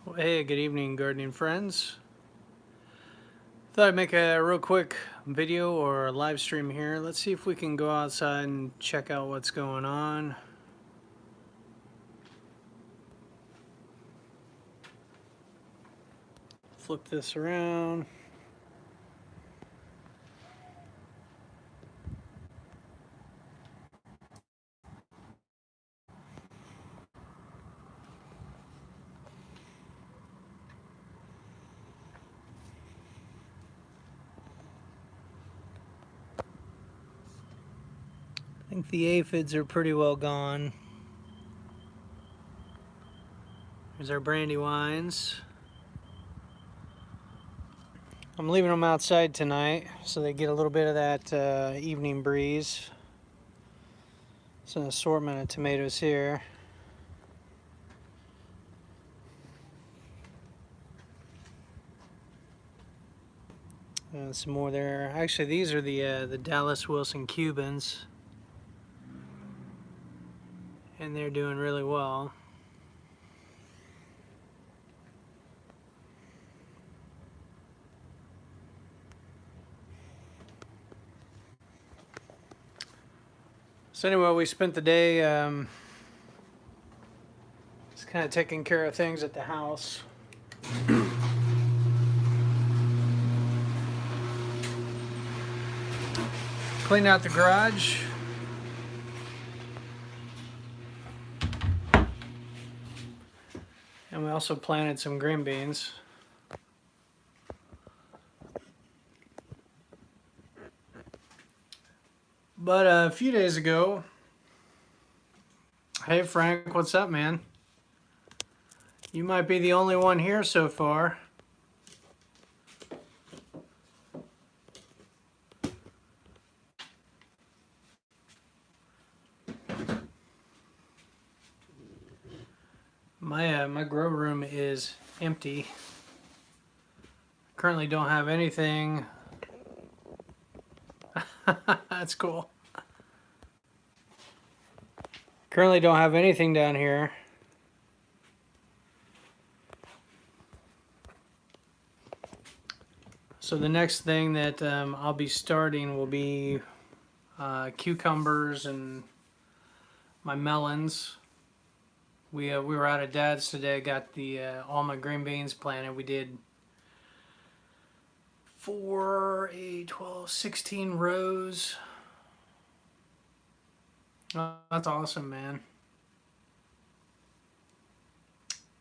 Well, hey, good evening, gardening friends. Thought I'd make a real quick video or a live stream here. Let's see if we can go outside and check out what's going on. Flip this around. I think the aphids are pretty well gone. Here's our brandywines. I'm leaving them outside tonight so they get a little bit of that evening breeze. It's an assortment of tomatoes here. Some more there. Actually, these are the Dallas Wilson Cubans, and they're doing really well. So anyway, we spent the day just kind of taking care of things at the house. Cleaned out the garage. And we also planted some green beans. But a few days ago, hey Frank, what's up, man? You might be the only one here so far. My grow room is empty. Currently don't have anything. That's cool. Currently don't have anything down here. So the next thing that I'll be starting will be cucumbers and my melons. We were out at Dad's today. Got the all my green beans planted. We did 4, 8, 12, 16 rows. Oh, that's awesome, man.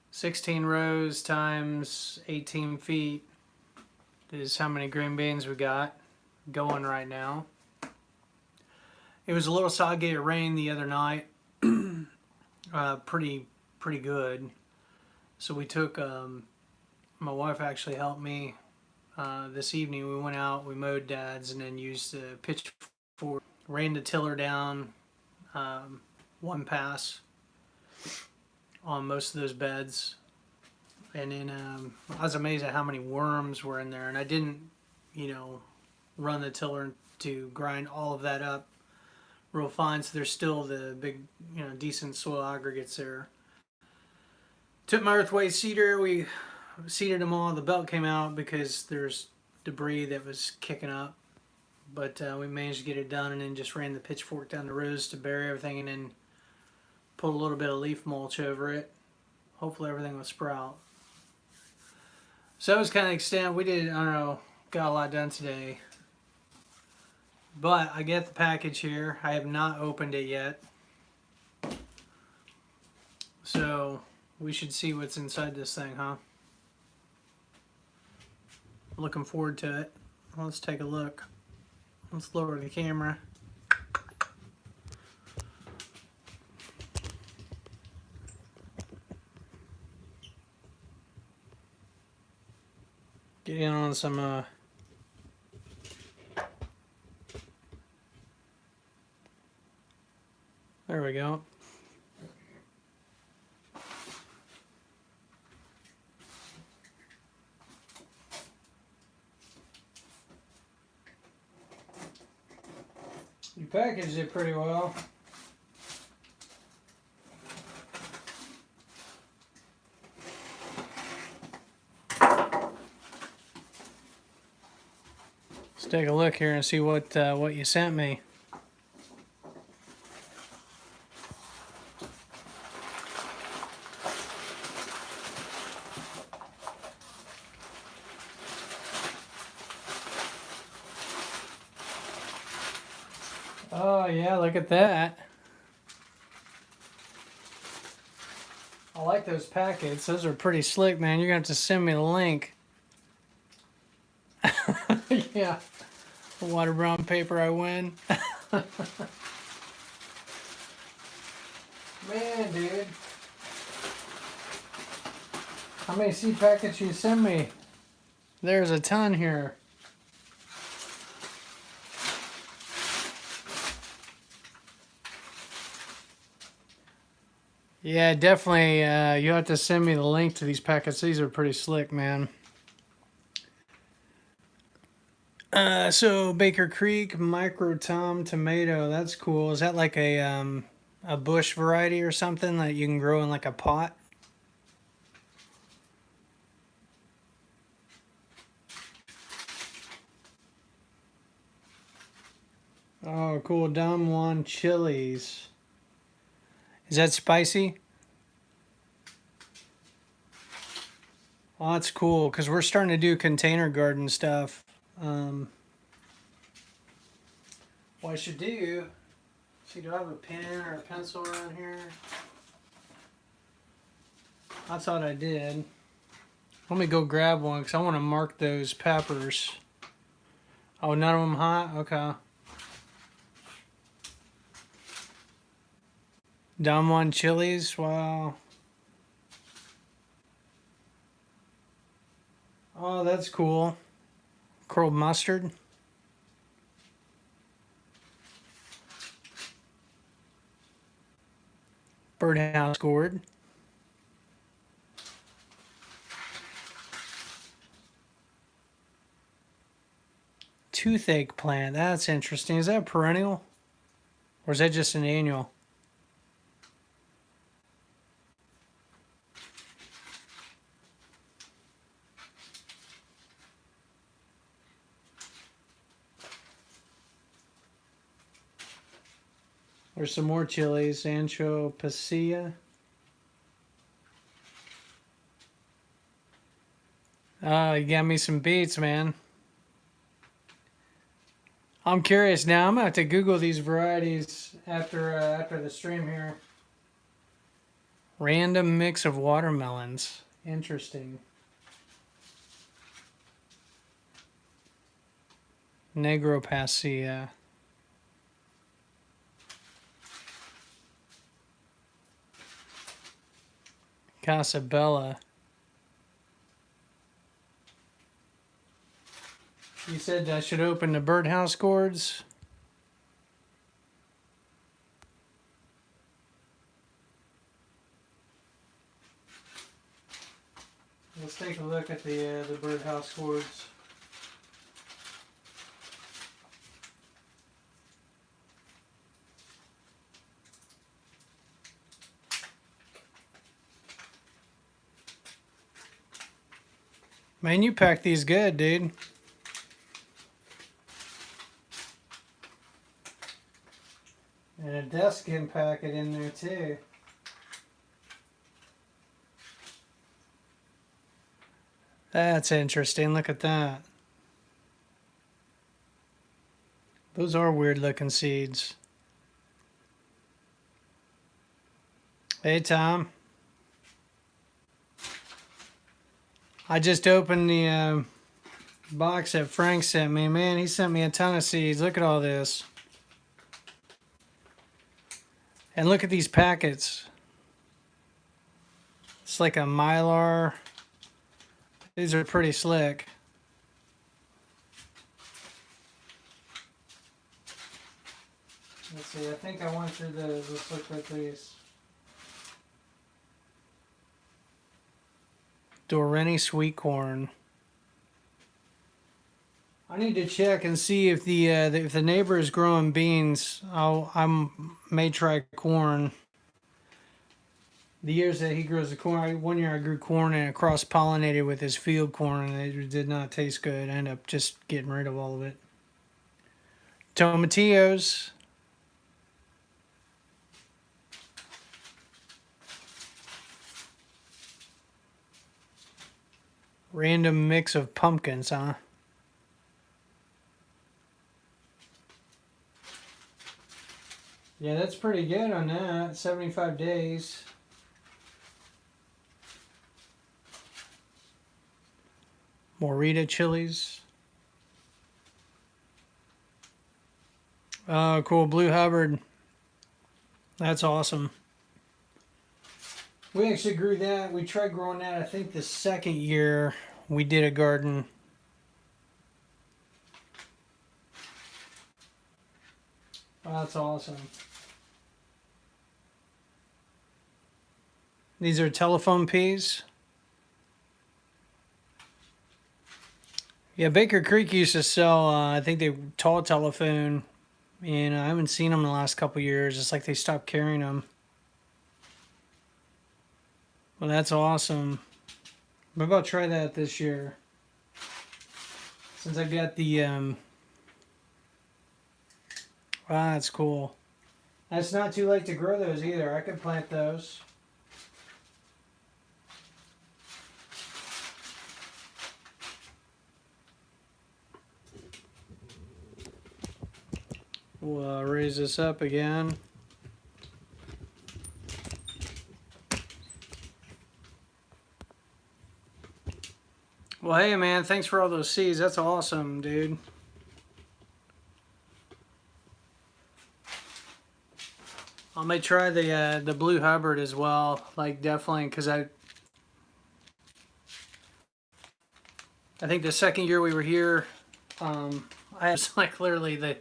16 rows times 18 feet is how many green beans we got going right now. It was a little soggy. It rained the other night. Pretty good. So we took, my wife actually helped me this evening. We went out, we mowed Dad's, and then used the pitchfork, ran the tiller down one pass on most of those beds. And then I was amazed at how many worms were in there. And I didn't, run the tiller to grind all of that up real fine. So there's still the big, decent soil aggregates there. Took my earthway seeder. We seeded them all. The belt came out because there's debris that was kicking up. But we managed to get it done, and then just ran the pitchfork down the rows to bury everything, and then put a little bit of leaf mulch over it. Hopefully everything will sprout. So that was kind of the extent. We did, I don't know, got a lot done today. But I get the package here. I have not opened it yet. So we should see what's inside this thing, huh? Looking forward to it. Let's take a look. Let's lower the camera. Get in on some there we go. You packaged it pretty well. Take a look here and see what you sent me. Oh yeah, look at that. I like those packets. Those are pretty slick, man. You're gonna have to send me the link. Yeah. Water brown paper, I win. Man, dude. How many seed packets you send me? There's a ton here. Yeah, definitely. You have to send me the link to these packets. These are pretty slick, man. So Baker Creek Micro Tom Tomato. That's cool. Is that like a bush variety or something that you can grow in like a pot? Oh, cool. Don Juan chilies. Is that spicy? Oh, that's cool because we're starting to do container garden stuff. What I should do, see, do I have a pen or a pencil around here? I thought I did. Let me go grab one because I want to mark those peppers. Oh, none of them hot? Okay. Don Juan chilies, wow. Oh, that's cool. Curled mustard. Birdhouse gourd. Toothache plant, that's interesting. Is that a perennial? Or is that just an annual? There's some more chilies. Ancho Pasilla. Oh, you got me some beets, man. I'm curious now. I'm gonna have to Google these varieties after the stream here. Random mix of watermelons. Interesting. Negro Pasilla. Casabella. You said I should open the birdhouse gourds. Let's take a look at the birdhouse gourds. Man, you packed these good, dude. And a deskin packet in there too. That's interesting. Look at that. Those are weird looking seeds. Hey, Tom. I just opened the box that Frank sent me. Man, he sent me a ton of seeds. Look at all this. And look at these packets. It's like a Mylar. These are pretty slick. Let's see, I think I went through those. Let's look at these. Doreni sweet corn. I need to check and see if the neighbor is growing beans. I may try corn. The years that he grows the corn, one year I grew corn and it cross-pollinated with his field corn and it did not taste good. I ended up just getting rid of all of it. Tomatillos. Random mix of pumpkins, huh? Yeah, that's pretty good on that. 75 days. Morita chilies. Oh, cool. Blue Hubbard. That's awesome. We actually grew that. We tried growing that, I think, the second year we did a garden. Oh, that's awesome. These are telephone peas. Yeah, Baker Creek used to sell, I think they tall telephone, and I haven't seen them in the last couple years. It's like they stopped carrying them. Well, that's awesome. Maybe I'll try that this year. Since I've got the, wow, that's cool. That's not too late to grow those either. I could plant those. We'll raise this up again. Well, hey, man, thanks for all those seeds. That's awesome, dude. I may try the Blue Hubbard as well. Like, definitely, because I think the second year we were here, I was like literally the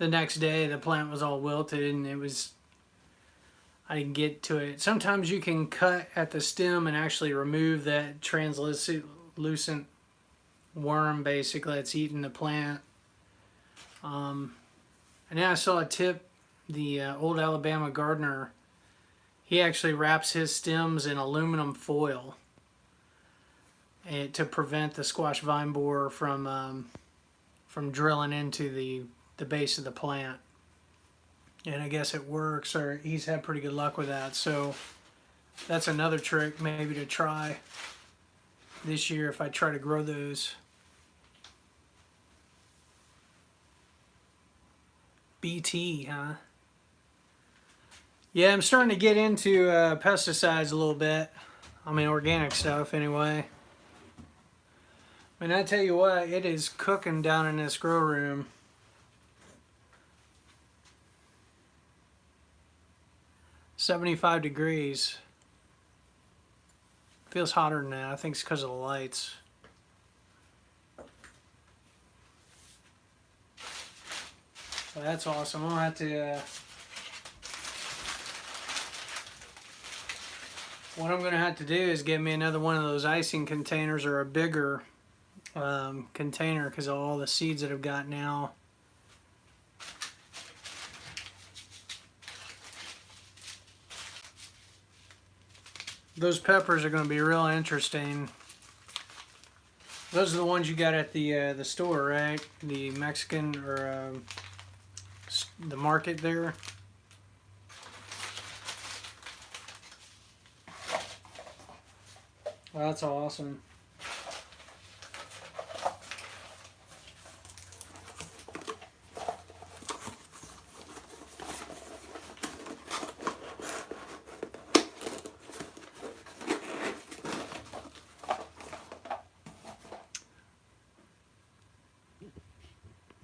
next day the plant was all wilted, and I didn't get to it. Sometimes you can cut at the stem and actually remove that translucent worm, basically, that's eating the plant. And then I saw a tip, the old Alabama gardener, he actually wraps his stems in aluminum foil to prevent the squash vine borer from drilling into the base of the plant. And I guess it works, or he's had pretty good luck with that. So that's another trick maybe to try this year if I try to grow those. BT, huh? Yeah, I'm starting to get into pesticides a little bit. I mean, organic stuff anyway. And I tell you what, it is cooking down in this grow room. $75. Feels hotter than that. I think it's because of the lights. Well, that's awesome. I'm gonna have to. What I'm gonna have to do is get me another one of those icing containers, or a bigger container, because of all the seeds that I've got now. Those peppers are going to be real interesting. Those are the ones you got at the store, right? The Mexican, or the market there. Well, that's awesome.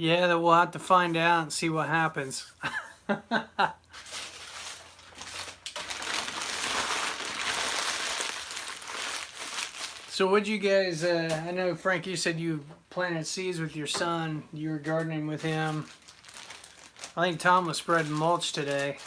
Yeah, that we'll have to find out and see what happens. So what'd you guys, I know Frank, you said you planted seeds with your son. You were gardening with him. I think Tom was spreading mulch today.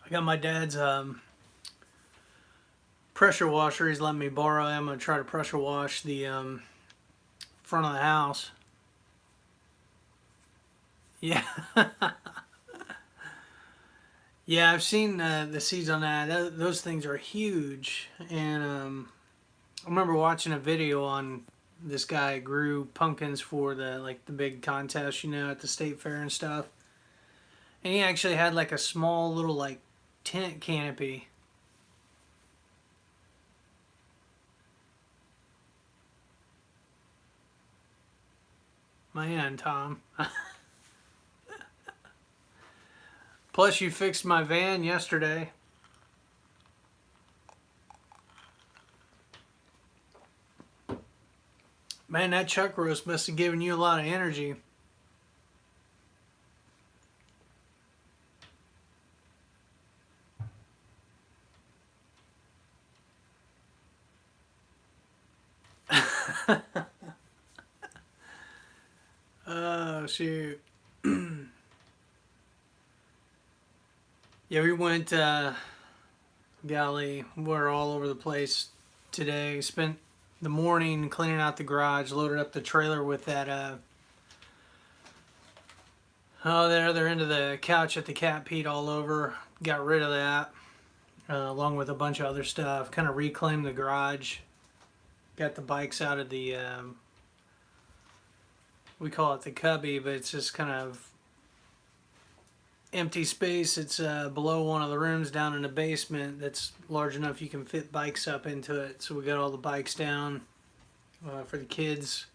I got my dad's pressure washer. He's letting me borrow it. I'm going to try to pressure wash the front of the house. Yeah. Yeah, I've seen the seeds on that. Those things are huge. And I remember watching a video on this guy grew pumpkins for the big contest, at the state fair and stuff. And he actually had like a small little like tent canopy. Man, Tom. Plus, you fixed my van yesterday. Man, that chuck roast must have given you a lot of energy. Oh, shoot. Yeah, we went, golly, we're all over the place today. Spent the morning cleaning out the garage, loaded up the trailer with that, the other end of the couch at the cat peed all over. Got rid of that, along with a bunch of other stuff. Kind of reclaimed the garage. Got the bikes out of the, we call it the cubby, but it's just kind of empty space. It's below one of the rooms down in the basement that's large enough you can fit bikes up into it. So we got all the bikes down for the kids.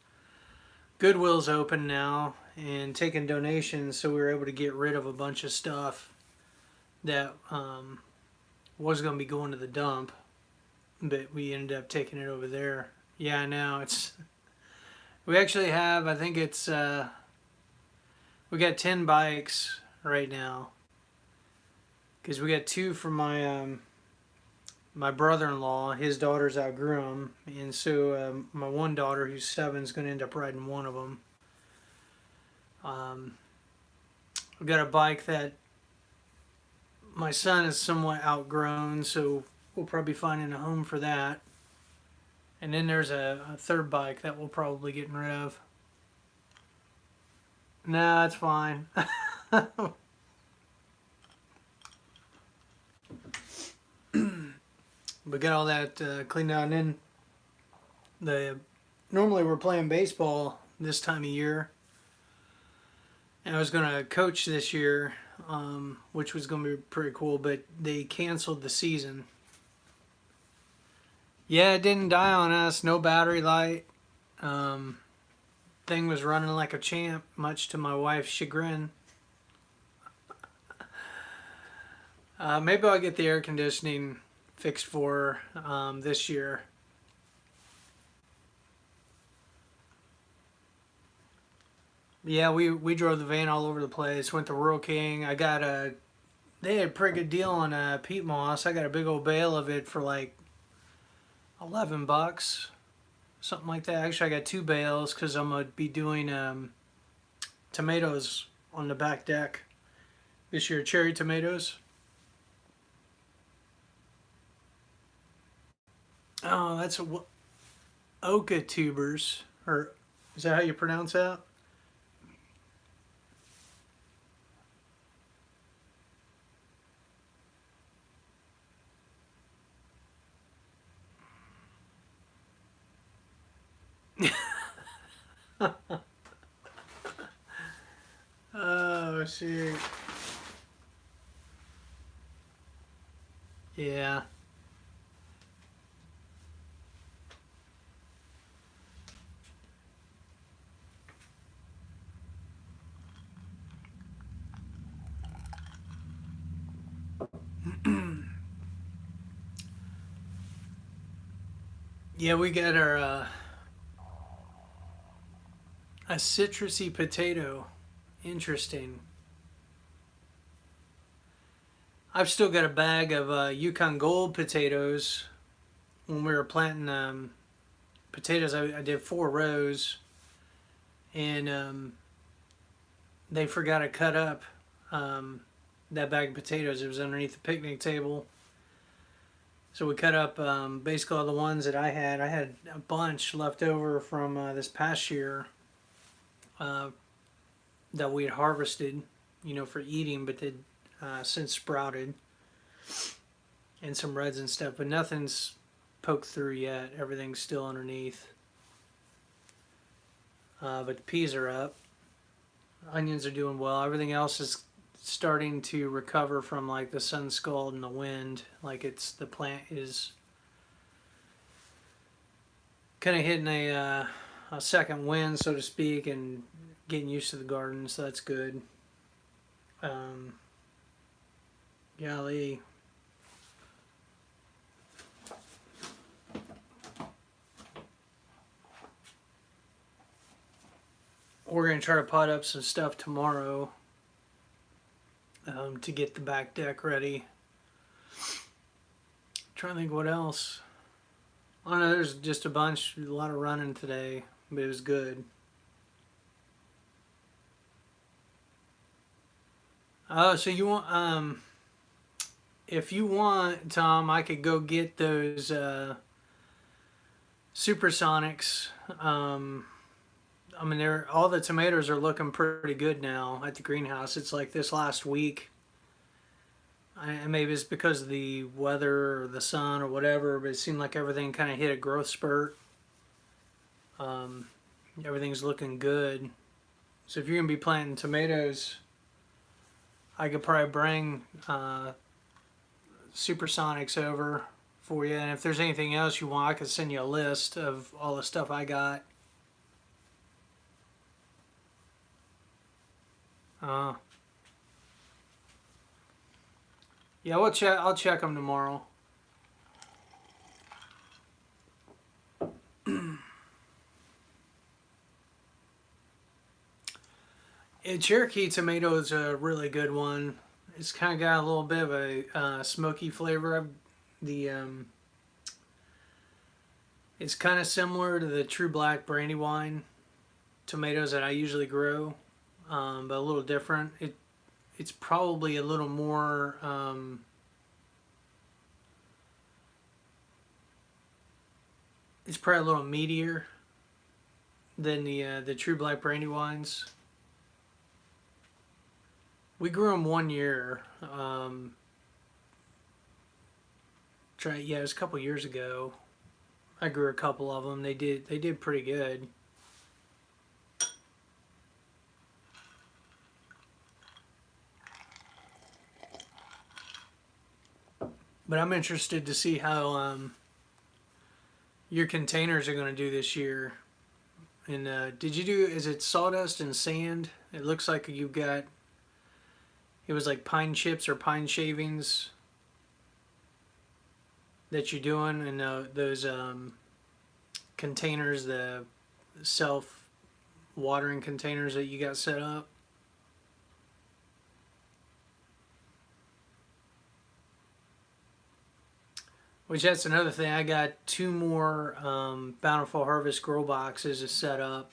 Goodwill's open now and taking donations, so we were able to get rid of a bunch of stuff that was going to be going to the dump, but we ended up taking it over there. Yeah, now we actually have, I think it's we got 10 bikes right now, because we got 2 from my brother-in-law. His daughters outgrew them, and so my one daughter, who's 7, is going to end up riding one of them. We got a bike that my son is somewhat outgrown, so we'll probably be finding a home for that. And then there's a third bike that we'll probably get rid of. Nah, it's fine. We got all that cleaned out, and then normally we're playing baseball this time of year, and I was gonna coach this year, which was gonna be pretty cool, but they canceled the season. Yeah, it didn't die on us. No battery light. Thing was running like a champ, much to my wife's chagrin. Maybe I'll get the air conditioning fixed for this year. Yeah, we drove the van all over the place. Went to Rural King. They had a pretty good deal on peat moss. I got a big old bale of it for like $11, something like that. Actually, I got 2 bales because I'm gonna be doing tomatoes on the back deck this year. Cherry tomatoes. Oh, that's oca tubers, or is that how you pronounce that? Oh, shoot. Yeah. Yeah, we got our a citrusy potato. Interesting. I've still got a bag of Yukon Gold potatoes. When we were planting potatoes, I did 4 rows, and they forgot to cut up that bag of potatoes. It was underneath the picnic table, So we cut up basically all the ones that I had. I had a bunch left over from this past year uh, that we had harvested, for eating, but they'd since sprouted, and some reds and stuff, but nothing's poked through yet. Everything's still underneath. But the peas are up. Onions are doing well. Everything else is starting to recover from like the sun scald and the wind. Like the plant is kind of hitting a second wind, so to speak, and getting used to the garden. So that's good. Golly. We're going to try to pot up some stuff tomorrow to get the back deck ready. Trying to think what else. I don't know, there's just a lot of running today, but it was good. Oh, so you want, if you want, Tom, I could go get those supersonics. I mean, all the tomatoes are looking pretty good now at the greenhouse. It's like this last week. Maybe it's because of the weather or the sun or whatever, but it seemed like everything kind of hit a growth spurt. Everything's looking good. So if you're going to be planting tomatoes, I could probably bring supersonics over for you. And if there's anything else you want, I could send you a list of all the stuff I got. Yeah, I'll check them tomorrow. Cherokee tomato is a really good one. It's kind of got a little bit of a smoky flavor. It's kind of similar to the True Black Brandywine tomatoes that I usually grow, but a little different. It's probably a little more it's probably a little meatier than the True Black Brandywines. We grew them 1 year. It was a couple years ago. I grew a couple of them. They did pretty good. But I'm interested to see how your containers are going to do this year. And is it sawdust and sand? It looks like it was like pine chips or pine shavings that you're doing in those containers, the self-watering containers that you got set up. Which that's another thing. I got 2 more Bountiful Harvest grow boxes to set up.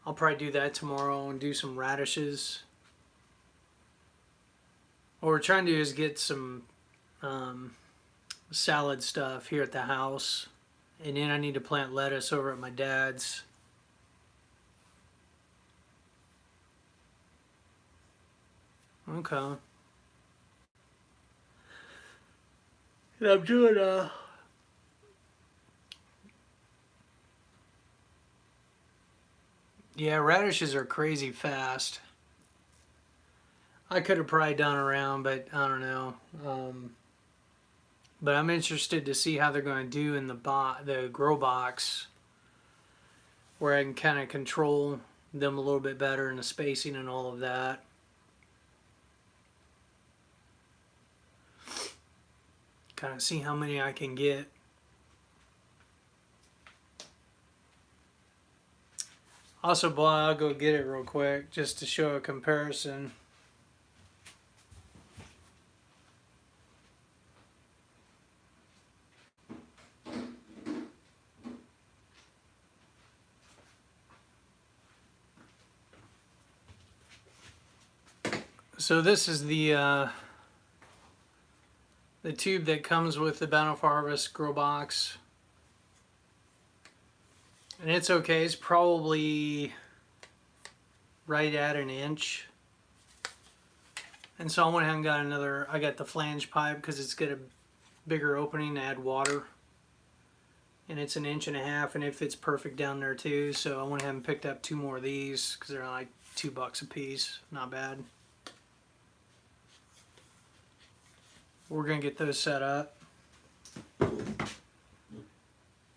I'll probably do that tomorrow and do some radishes. What we're trying to do is get some salad stuff here at the house. And then I need to plant lettuce over at my dad's. Okay. And I'm doing yeah, radishes are crazy fast. I could have probably done around, but I don't know. But I'm interested to see how they're going to do in the grow box, where I can kind of control them a little bit better and the spacing and all of that. Kind of see how many I can get. Also, boy, I'll go get it real quick just to show a comparison. So this is the the tube that comes with the Bountiful Harvest grow box. And it's okay, it's probably right at an inch. And so I went ahead and got another, I got the flange pipe because it's got a bigger opening to add water. And it's 1.5 inches, and it fits perfect down there too. So I went ahead and picked up 2 more of these because they're like $2 a piece. Not bad. We're gonna get those set up.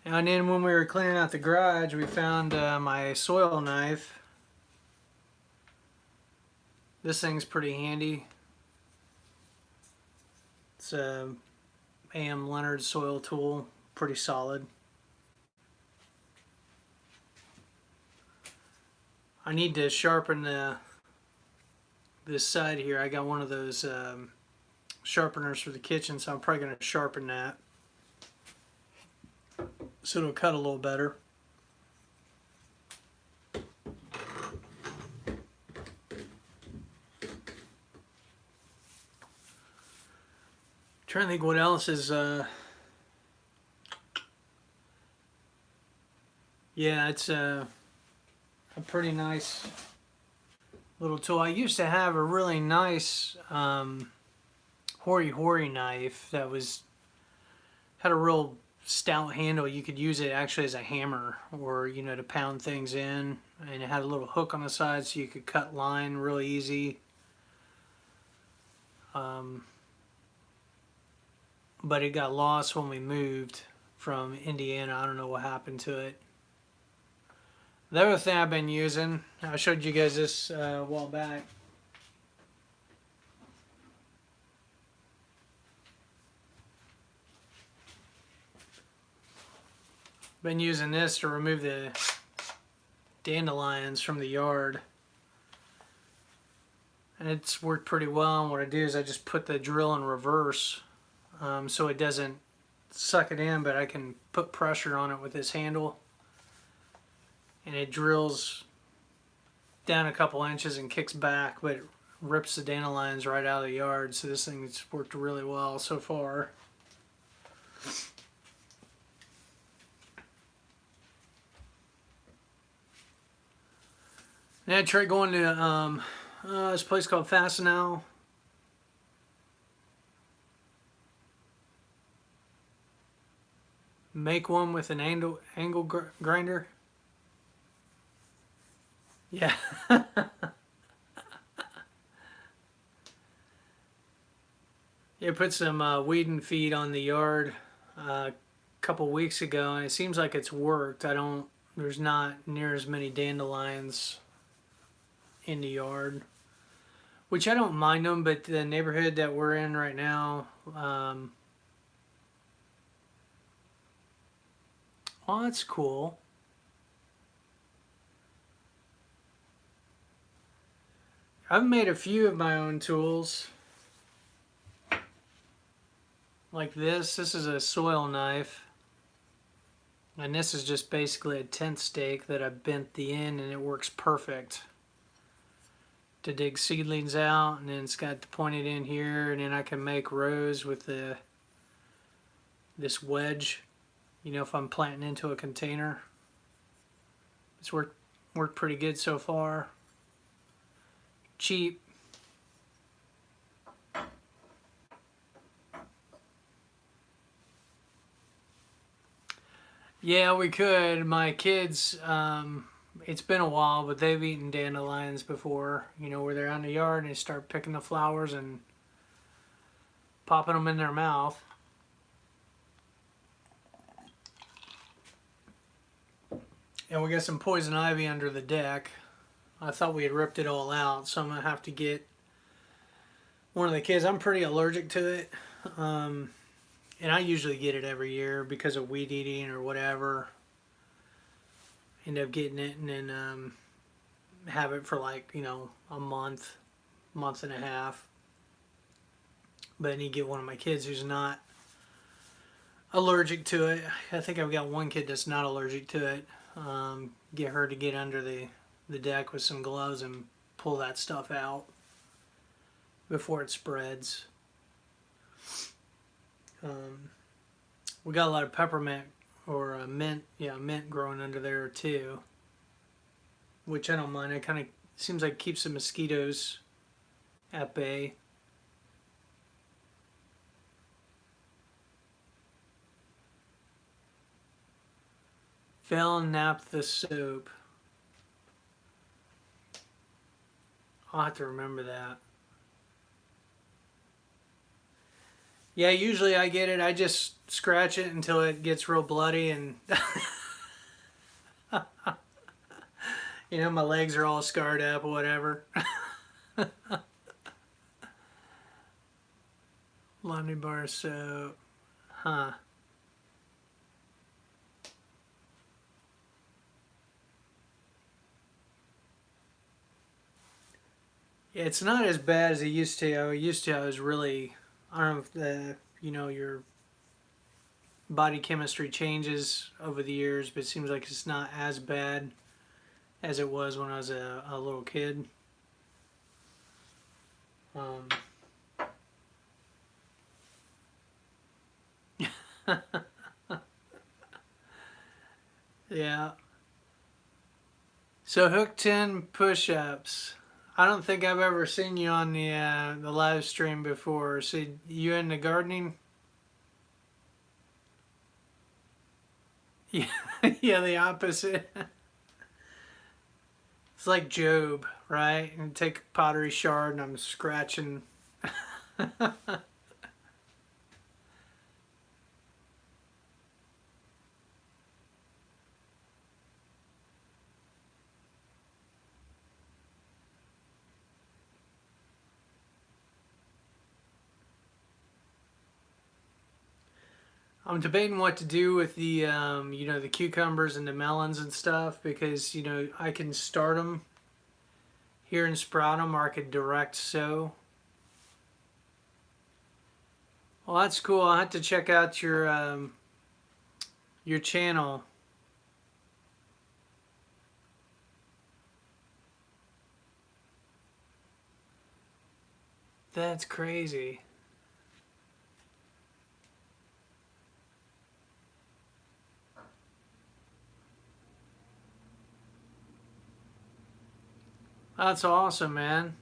And then when we were cleaning out the garage, we found my soil knife. This thing's pretty handy. It's a A.M. Leonard soil tool, pretty solid. I need to sharpen this side here. I got one of those sharpeners for the kitchen, so I'm probably going to sharpen that so it'll cut a little better. Trying to think what else is yeah, it's a pretty nice little tool. I used to have a really nice hori knife that had a real stout handle. You could use it actually as a hammer, or to pound things in, and it had a little hook on the side so you could cut line really easy. But it got lost when we moved from Indiana. I don't know what happened to it. The other thing I've been using, I showed you guys this a while back. Been using this to remove the dandelions from the yard. And it's worked pretty well. And what I do is I just put the drill in reverse so it doesn't suck it in, but I can put pressure on it with this handle. And it drills down a couple inches and kicks back, but it rips the dandelions right out of the yard. So this thing's worked really well so far. And I tried going to this place called Fastenal. Make one with an angle grinder. Yeah. Yeah, put some weed and feed on the yard a couple weeks ago, and it seems like it's worked. There's not near as many dandelions in the yard, which I don't mind them, but the neighborhood that we're in right now, oh, that's cool. I've made a few of my own tools. Like this. This is a soil knife. And this is just basically a tent stake that I bent the end, and it works perfect to dig seedlings out. And then it's got the pointed end here, and then I can make rows with this wedge, if I'm planting into a container. It's worked pretty good so far. Cheap. Yeah, we could. My kids, it's been a while, but they've eaten dandelions before, where they're out in the yard and they start picking the flowers and popping them in their mouth. And we got some poison ivy under the deck. I thought we had ripped it all out, so I'm going to have to get one of the kids. I'm pretty allergic to it, and I usually get it every year because of weed eating or whatever. End up getting it and then have it for like, a month and a half. But I need to get one of my kids who's not allergic to it. I think I've got one kid that's not allergic to it. Get her to get under the deck with some gloves and pull that stuff out before it spreads. We got a lot of peppermint or mint, yeah, mint growing under there too, which I don't mind. It kind of seems like keeps the mosquitoes at bay. Fell naphtha soap. I'll have to remember that. Yeah, usually I get it. I just scratch it until it gets real bloody, and my legs are all scarred up or whatever. Laundry bar soap. Huh. Yeah, it's not as bad as it used to. I was really, I don't know if your body chemistry changes over the years, but it seems like it's not as bad as it was when I was a little kid. Um, yeah. So hook 10 push-ups. I don't think I've ever seen you on the live stream before. So you into gardening? Yeah, yeah, the opposite. It's like Job, right? And take a pottery shard and I'm scratching. I'm debating what to do with the cucumbers and the melons and stuff because, I can start them here and sprout them, or I could direct sow. Well, that's cool. I'll have to check out your channel. That's crazy. That's awesome, man.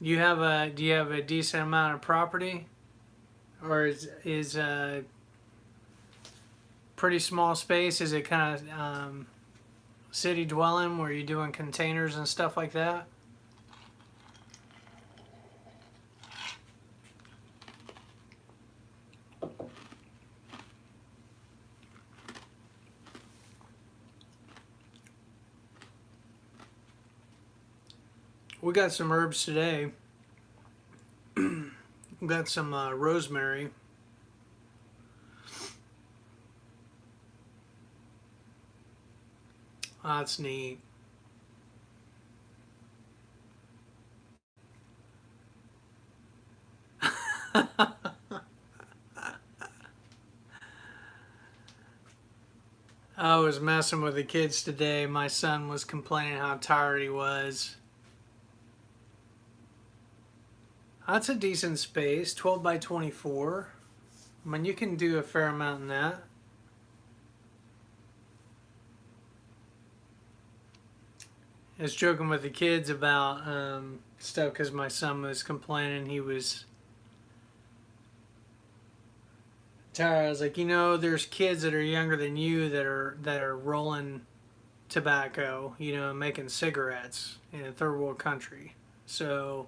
Do you have a decent amount of property, or is a pretty small space? Is it kind of city dwelling where you're doing containers and stuff like that? We got some herbs today. We got some rosemary. Oh, that's neat. I was messing with the kids today. My son was complaining how tired he was. That's a decent space, 12 by 24. I mean, you can do a fair amount in that. I was joking with the kids about stuff because my son was complaining he was tired. I was like, there's kids that are younger than you that are rolling tobacco, making cigarettes in a third world country. So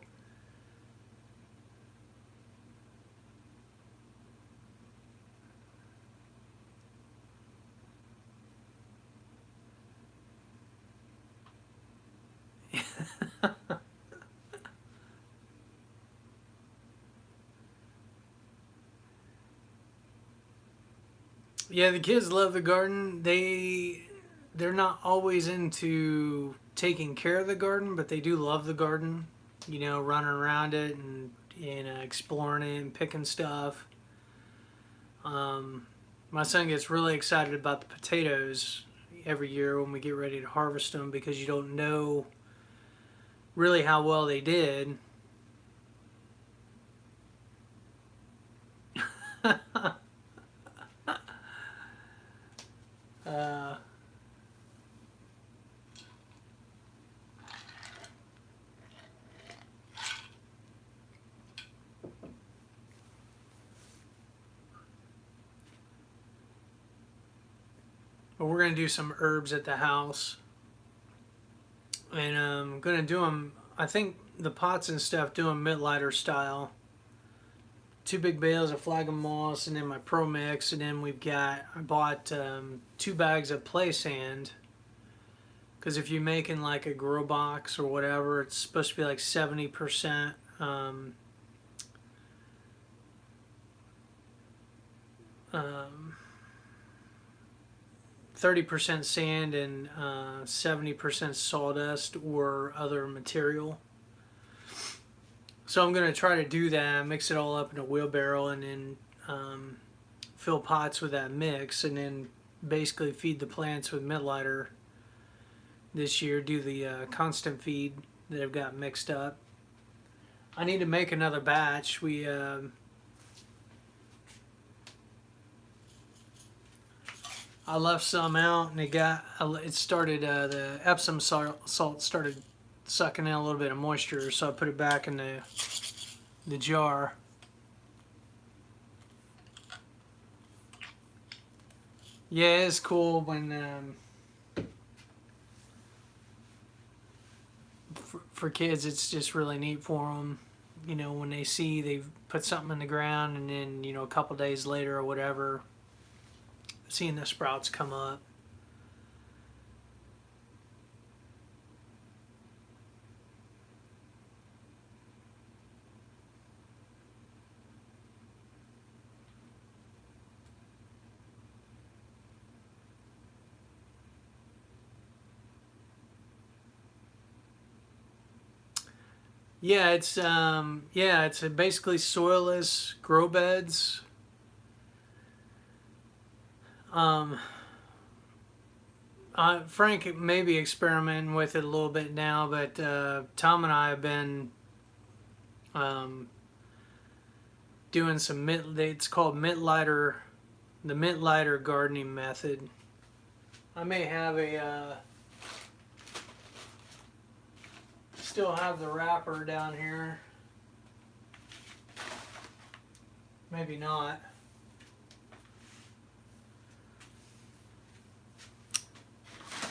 yeah, the kids love the garden. They're not always into taking care of the garden, but they do love the garden. Running around it and exploring it and picking stuff. My son gets really excited about the potatoes every year when we get ready to harvest them because you don't know really how well they did. uh, but we're going to do some herbs at the house. And I'm going to do them, I think the pots and stuff, do them Mittleider style. 2 big bales of phlegm moss, and then my Pro Mix, and then I bought 2 bags of play sand, because if you're making like a grow box or whatever, it's supposed to be like 70% 30% sand and 70% sawdust or other material. So I'm going to try to do that, mix it all up in a wheelbarrow, and then fill pots with that mix, and then basically feed the plants with Mittleider this year, do the constant feed that I've got mixed up. I need to make another batch. I left some out, and it started, the Epsom salt started sucking in a little bit of moisture, so I put it back in the jar. Yeah, it's cool when for kids, it's just really neat for them, you know, when they see they've put something in the ground, and then, you know, a couple days later or whatever, seeing the sprouts come up. It's basically soilless grow beds. Frank may be experimenting with it a little bit now, but Tom and I have been doing some it's called Mittleider, the Mittleider gardening method. I may have still have the wrapper down here. Maybe not.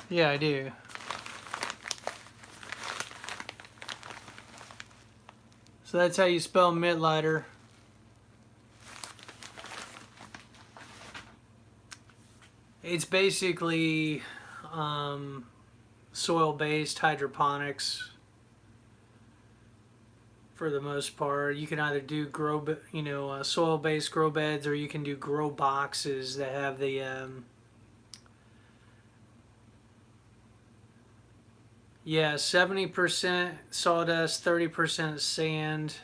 Yeah, I do. So that's how you spell Mittleider. It's basically soil-based hydroponics for the most part. You can either do soil-based grow beds, or you can do grow boxes that have the 70% sawdust, 30% sand,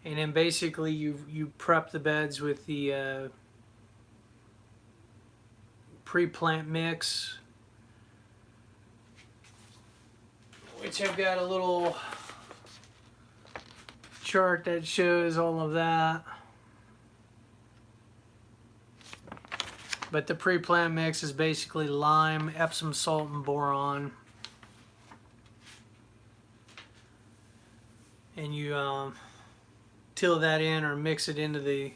and then basically you prep the beds with the pre-plant mix, which I've got a little chart that shows all of that. But the pre-plant mix is basically lime, Epsom salt, and boron. And you till that in or mix it into the...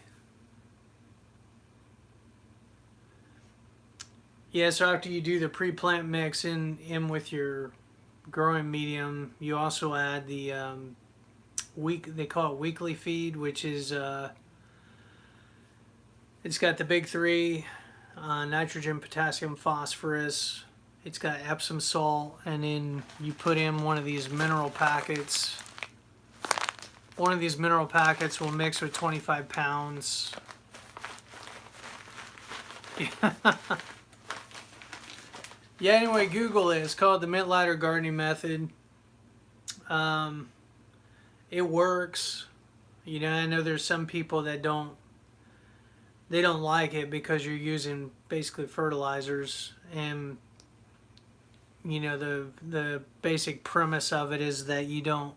Yeah, so after you do the pre-plant mix in with your growing medium, you also add the they call it weekly feed, which is it's got the big three, nitrogen, potassium, phosphorus. It's got Epsom salt, and then you put in one of these mineral packets. One of these mineral packets will mix with 25 pounds. Yeah, anyway, Google it. It's called the Mittleider gardening method. It works. You know, I know there's some people that don't they don't like it because you're using basically fertilizers. And the basic premise of it is that you're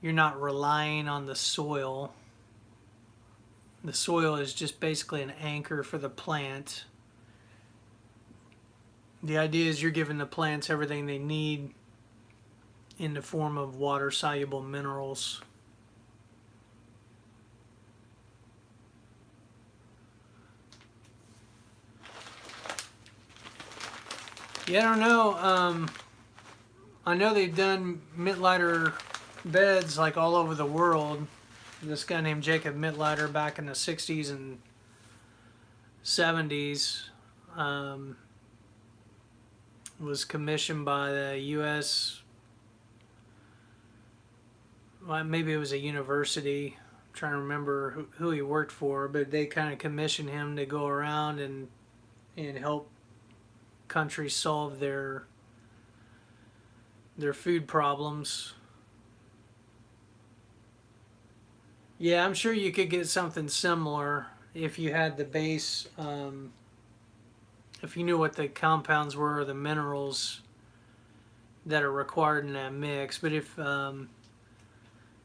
not relying on the soil. The soil is just basically an anchor for the plant. The idea is you're giving the plants everything they need in the form of water soluble minerals. Yeah, I don't know. I know they've done Mittleider beds like all over the world. This guy named Jacob Mittleider back in the 60s and 70s was commissioned by the U.S. Well, maybe it was a university. I'm trying to remember who he worked for, but they kind of commissioned him to go around and help countries solve their food problems. Yeah, I'm sure you could get something similar if you had the base, if you knew what the compounds were, or the minerals that are required in that mix. But if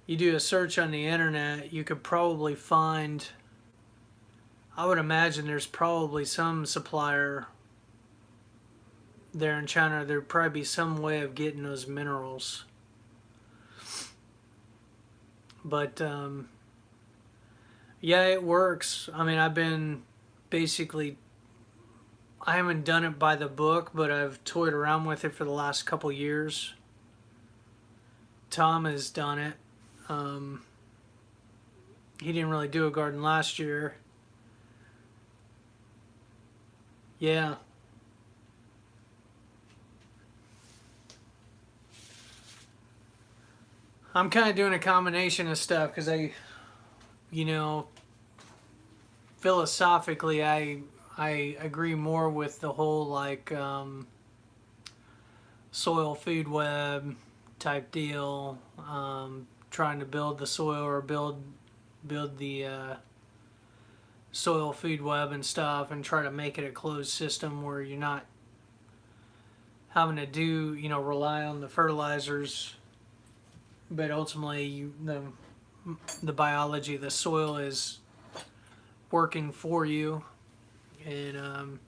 you do a search on the internet, you could probably find, I would imagine there's probably some supplier there in China. There'd probably be some way of getting those minerals. But yeah, it works. I mean, I've been basically, I haven't done it by the book, but I've toyed around with it for the last couple years. Tom has done it. He didn't really do a garden last year. Yeah. I'm kind of doing a combination of stuff because you know, philosophically, I agree more with the whole like soil food web type deal, trying to build the soil or build the soil food web and stuff, and try to make it a closed system where you're not having to rely on the fertilizers, but ultimately the biology of the soil is working for you. And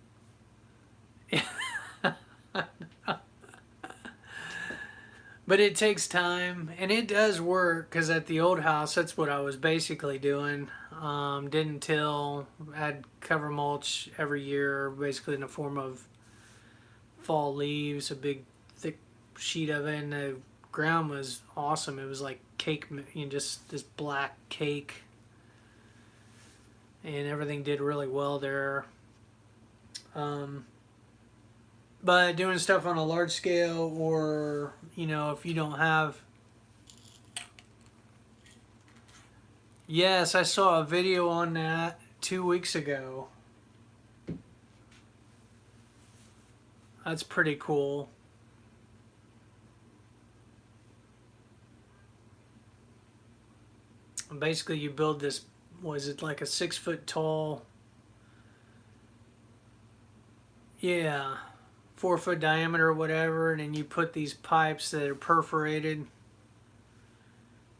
but it takes time, and it does work, because at the old house, that's what I was basically doing. Didn't till, I'd cover mulch every year, basically in the form of fall leaves, a big thick sheet of it, and the ground was awesome. It was like cake, just this black cake, and everything did really well there. But doing stuff on a large scale, or if you don't have, yes, I saw a video on that 2 weeks ago. That's pretty cool. Basically, you build this, was it like a 6 foot tall, yeah, 4 foot diameter or whatever, and then you put these pipes that are perforated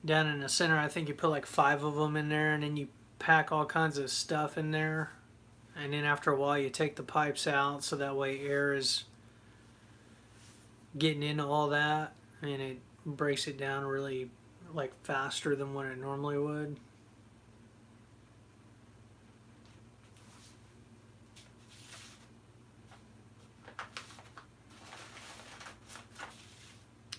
down in the center. I think you put like 5 of them in there, and then you pack all kinds of stuff in there, and then after a while you take the pipes out, so that way air is getting into all that, and it breaks it down really like faster than what it normally would.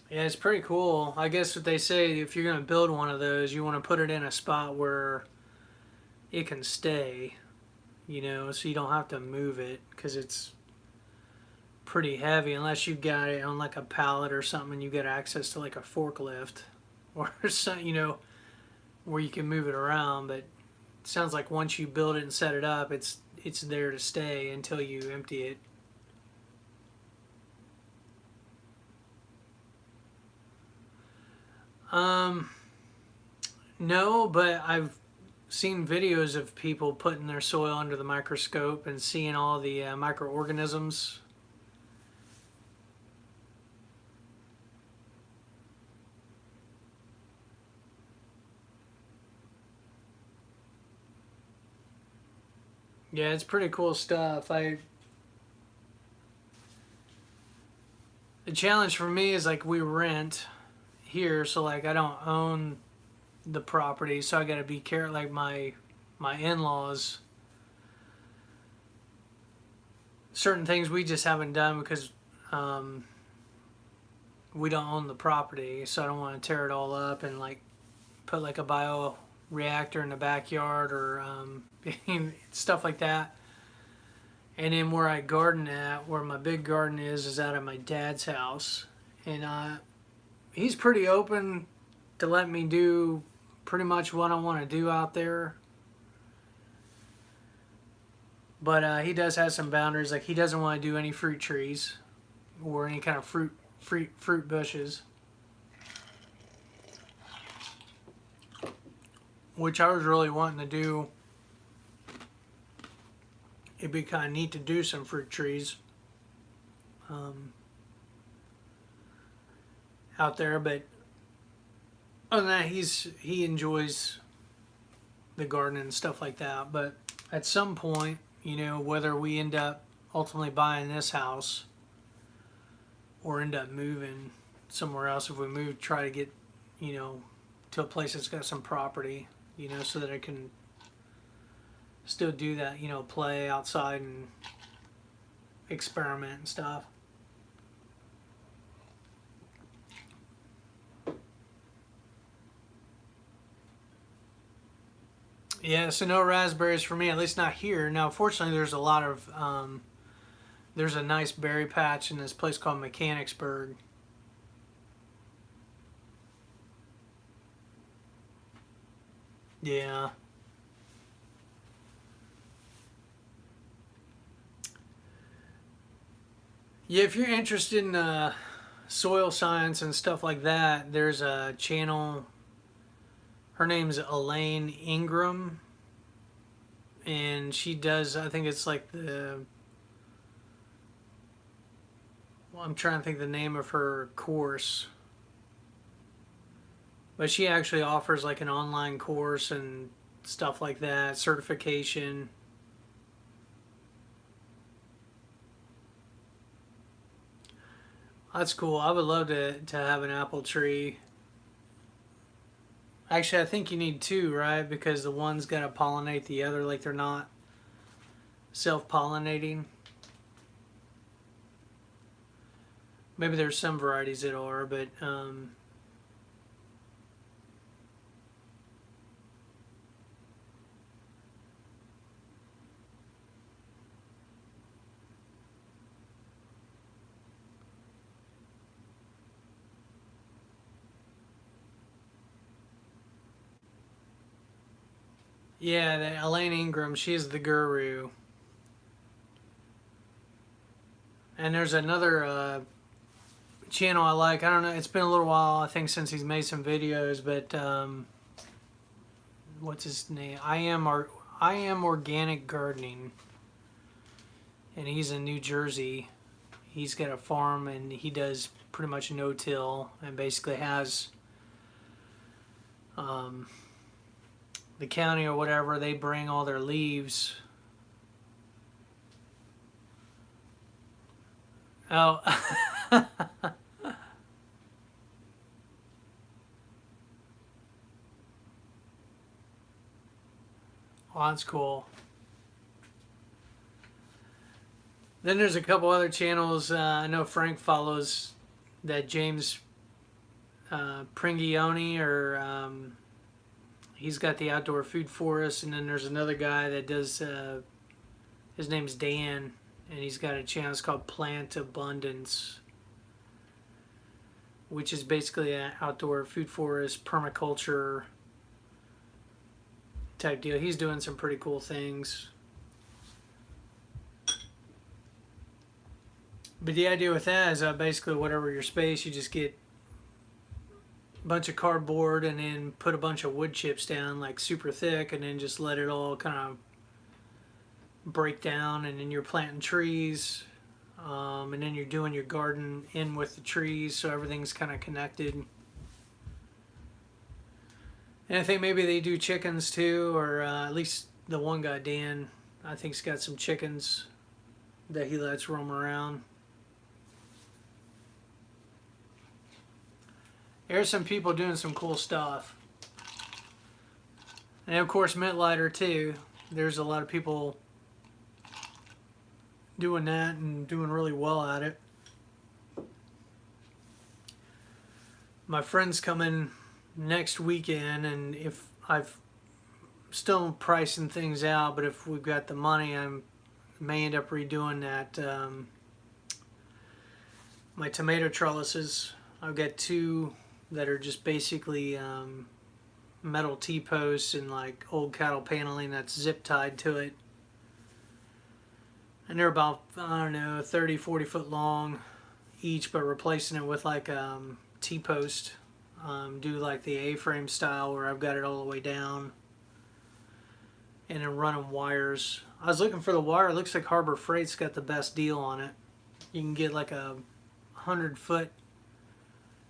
Yeah, it's pretty cool. I guess what they say, if you're going to build one of those, you want to put it in a spot where it can stay, so you don't have to move it, because it's pretty heavy, unless you've got it on like a pallet or something and you get access to like a forklift or something, where you can move it around. But it sounds like once you build it and set it up, it's there to stay until you empty it. No, but I've seen videos of people putting their soil under the microscope and seeing all the microorganisms. Yeah, it's pretty cool stuff. The challenge for me is like we rent here, so like I don't own the property, so I got to be careful. Like my in-laws, certain things we just haven't done because we don't own the property, so I don't want to tear it all up and like put like a bio reactor in the backyard or stuff like that. And then where I garden at, where my big garden is out of my dad's house. And he's pretty open to let me do pretty much what I want to do out there. But he does have some boundaries. Like he doesn't want to do any fruit trees or any kind of fruit bushes. Which I was really wanting to do. It'd be kind of neat to do some fruit trees out there, but other than that, he enjoys the garden and stuff like that. But at some point, you know, whether we end up ultimately buying this house or end up moving somewhere else, if we move, try to get, you know, to a place that's got some property, you know, so that I can still do that, you know, play outside and experiment and stuff. Yeah, so no raspberries for me, at least not here. Now, fortunately, there's a lot of, there's a nice berry patch in this place called Mechanicsburg. Yeah. Yeah, if you're interested in soil science and stuff like that, there's a channel. Her name's Elaine Ingram, and she does, I think it's like I'm trying to think the name of her course. But she actually offers like an online course and stuff like that, certification. That's cool. I would love to have an apple tree. Actually, I think you need two, right? Because the one's got to pollinate the other, like they're not self-pollinating. Maybe there's some varieties that are, but yeah, Elaine Ingram, she's the guru. And there's another channel I like. I don't know. It's been a little while, I think, since he's made some videos. But what's his name? I am Organic Gardening, and he's in New Jersey. He's got a farm, and he does pretty much no-till, and basically has the county or whatever. They bring all their leaves. Oh. Well, that's cool. Then there's a couple other channels I know Frank follows, that James Pringioni, or he's got the Outdoor Food Forest, and then there's another guy that does, his name's Dan, and he's got a channel, it's called Plant Abundance, which is basically an outdoor food forest permaculture type deal. He's doing some pretty cool things. But the idea with that is basically whatever your space, you just get bunch of cardboard and then put a bunch of wood chips down like super thick, and then just let it all kind of break down, and then you're planting trees, and then you're doing your garden in with the trees, so everything's kind of connected. And I think maybe they do chickens too, or at least the one guy, Dan, I think he's got some chickens that he lets roam around. There's some people doing some cool stuff. And of course, Mittleider too. There's a lot of people doing that and doing really well at it. My friend's coming next weekend, and if I've still pricing things out, but if we've got the money, I may end up redoing that. My tomato trellises, I've got two that are just basically metal T-posts and like old cattle paneling that's zip tied to it. And they're about, I don't know, 30, 40 foot long each, but replacing it with like T-post. Do like the A-frame style where I've got it all the way down. And then running wires. I was looking for the wire. It looks like Harbor Freight's got the best deal on it. You can get like a 100-foot,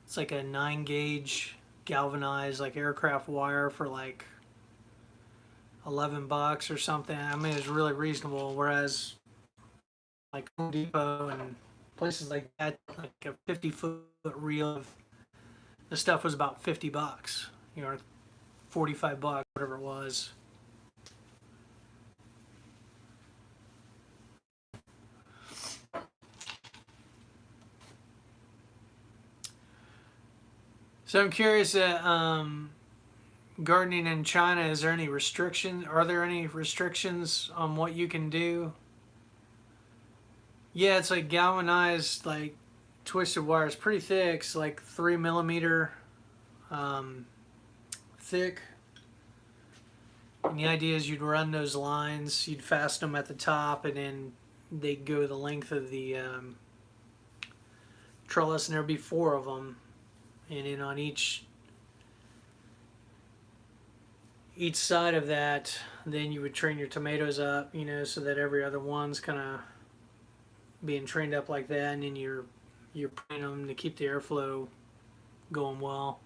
it's like a 9-gauge galvanized like aircraft wire for like $11 or something. I mean, it's really reasonable. Whereas like Home Depot and places like that, like a 50-foot reel of the stuff was about $50, you know, $45, whatever it was. So I'm curious, gardening in China, is there any restrictions? Are there any restrictions on what you can do? Yeah, it's like galvanized, like twisted wire. It's pretty thick. It's like 3 millimeter thick. And the idea is you'd run those lines, you'd fasten them at the top, and then they'd go the length of the trellis, and there'd be 4 of them. And then on each side of that, then you would train your tomatoes up, you know, so that every other one's kind of being trained up like that, and then you're putting them to keep the airflow going well.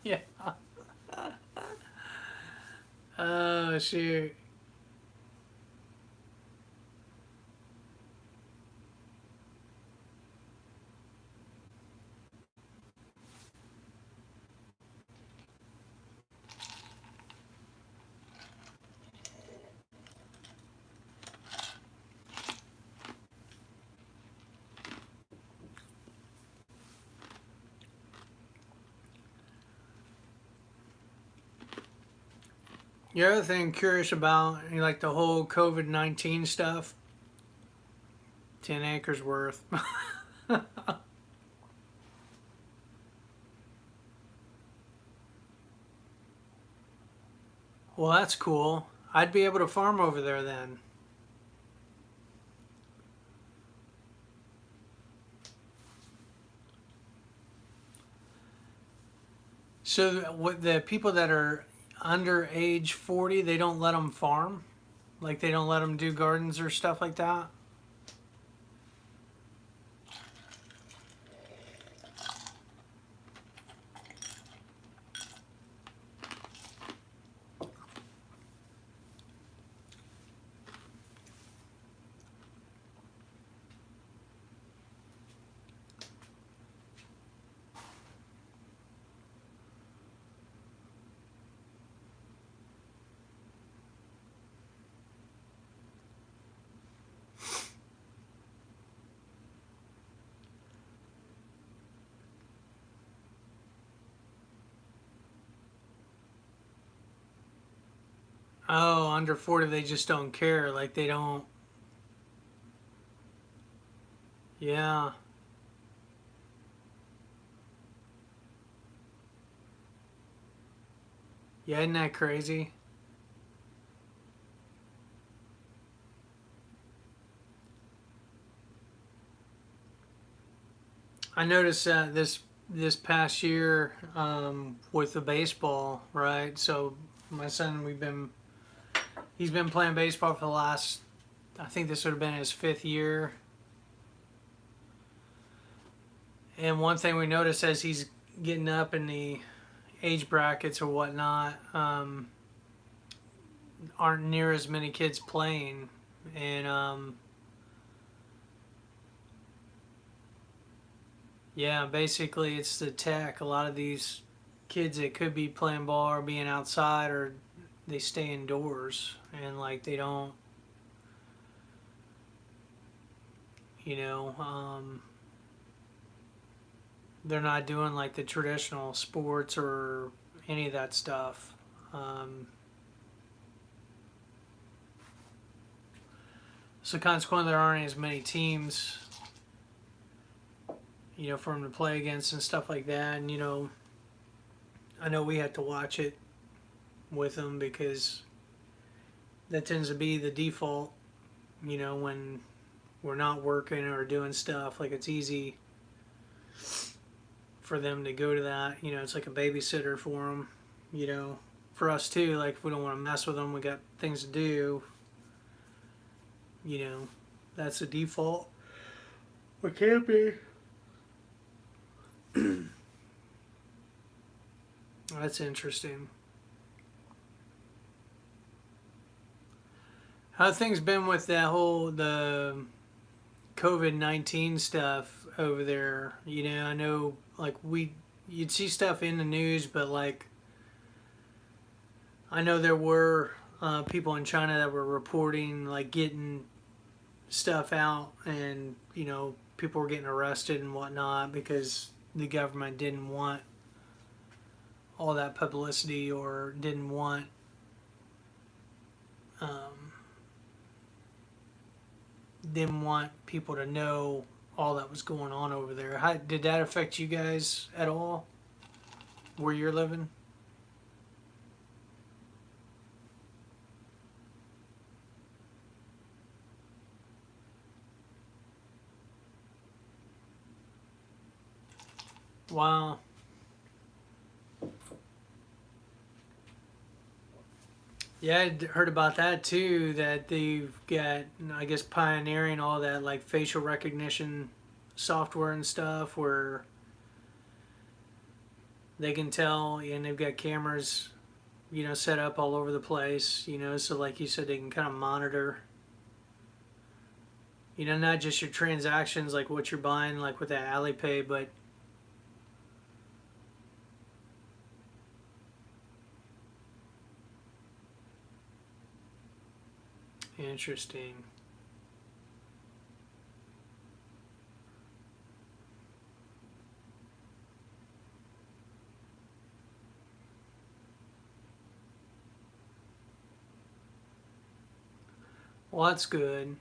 Yeah. Oh shoot. The other thing I'm curious about, you know, like the whole COVID-19 stuff, 10 acres worth. Well, that's cool. I'd be able to farm over there then. So what, the people that are under age 40, they don't let them farm? Like they don't let them do gardens or stuff like that? Oh, under 40, they just don't care. Like they don't. Yeah. Yeah, isn't that crazy? I noticed that this past year with the baseball, right? So my son, he's been playing baseball for the last, I think this would have been his 5th year. And one thing we noticed as he's getting up in the age brackets or whatnot, aren't near as many kids playing, and yeah, basically it's the tech. A lot of these kids that could be playing ball or being outside, or they stay indoors, and like they don't, you know, they're not doing like the traditional sports or any of that stuff. So consequently, there aren't as many teams, for them to play against and stuff like that. And I know we had to watch it with them because that tends to be the default. When we're not working or doing stuff, like it's easy for them to go to that. It's like a babysitter for them. For us too. Like if we don't want to mess with them, we got things to do. That's the default. It can't be. That's interesting. How things been with the COVID-19 stuff over there? I know like you'd see stuff in the news, but like I know there were people in China that were reporting like getting stuff out, and people were getting arrested and whatnot because the government didn't want all that publicity or um, didn't want people to know all that was going on over there. How did that affect you guys at all where you're living? Wow. Yeah, I heard about that too. That they've got, I guess, pioneering all that like facial recognition software and stuff, where they can tell, and they've got cameras, set up all over the place. So like you said, they can kind of monitor, not just your transactions, like what you're buying, like with that Alipay, but interesting. Well, that's good.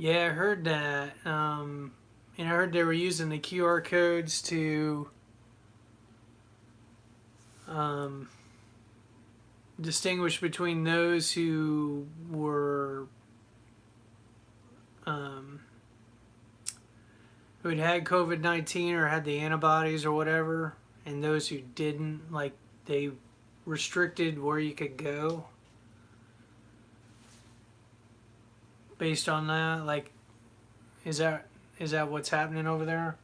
Yeah, I heard that. And I heard they were using the QR codes to um, distinguish between those um, who had had COVID-19 or had the antibodies or whatever, and those who didn't. Like they restricted where you could go based on that. Like, is that what's happening over there?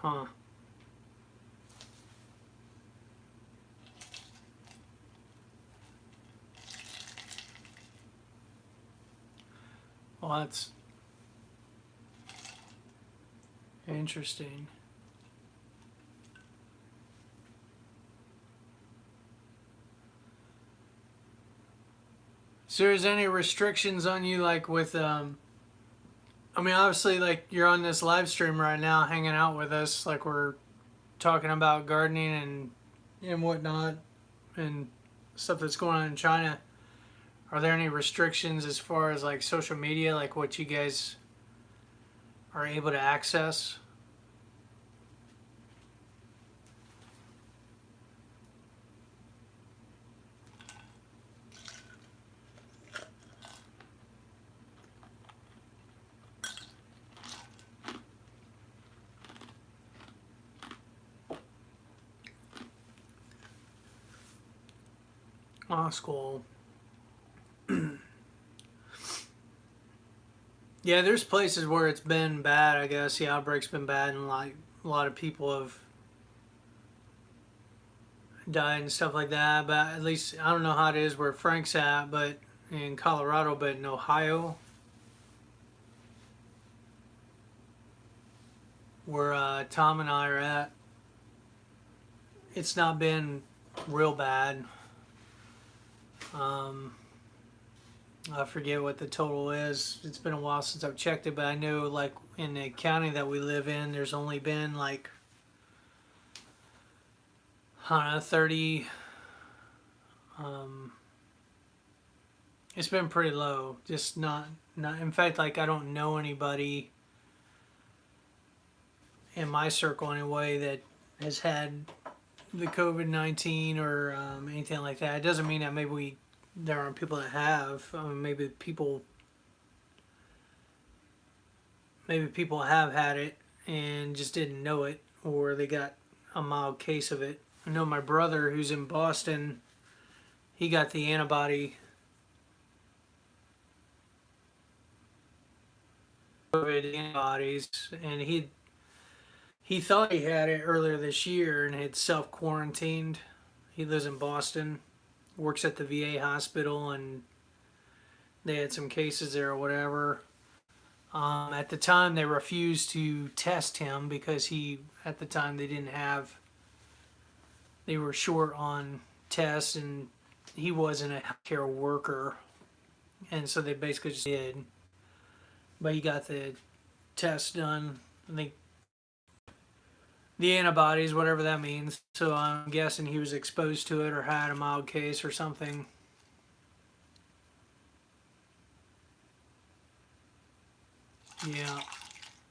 Huh. Well, that's interesting. So, is there any restrictions on you, like with I mean, obviously, like you're on this live stream right now, hanging out with us, like we're talking about gardening and whatnot, and stuff that's going on in China. Are there any restrictions as far as like social media, like what you guys are able to access? Oh, school. Yeah, there's places where it's been bad. I guess the outbreak's been bad, and like a lot of people have died and stuff like that. But at least I don't know how it is where Frank's at, but in Colorado, but in Ohio, where Tom and I are at, it's not been real bad. Um, I forget what the total is. It's been a while since I've checked it, but I know like in the county that we live in, there's only been like, I don't know, 30. Um, it's been pretty low. Just not. In fact, like I don't know anybody in my circle anyway that has had the COVID-19 or anything like that. It doesn't mean that there aren't people that have. Maybe people have had it and just didn't know it, or they got a mild case of it. I know my brother, who's in Boston, he got the COVID antibodies, and he thought he had it earlier this year and had self quarantined. He lives in Boston, works at the VA hospital, and they had some cases there or whatever. At the time, they refused to test him because at the time, they were short on tests, and he wasn't a healthcare worker, and so they basically just did. But he got the test done. I think the antibodies, whatever that means. So I'm guessing he was exposed to it or had a mild case or something. Yeah.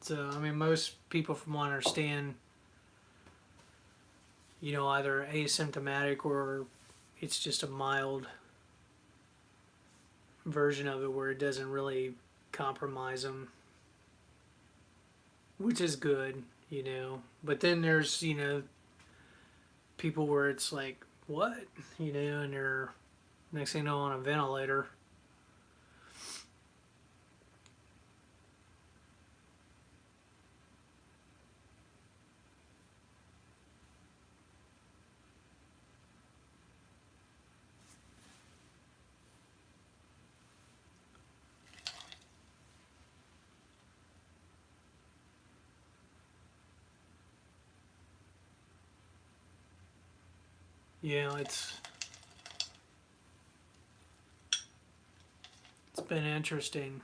So I mean, most people, from what I understand, either asymptomatic or it's just a mild version of it where it doesn't really compromise them, which is good. But then there's, people where it's like, what? And they're next thing you know on a ventilator. Yeah, it's been interesting.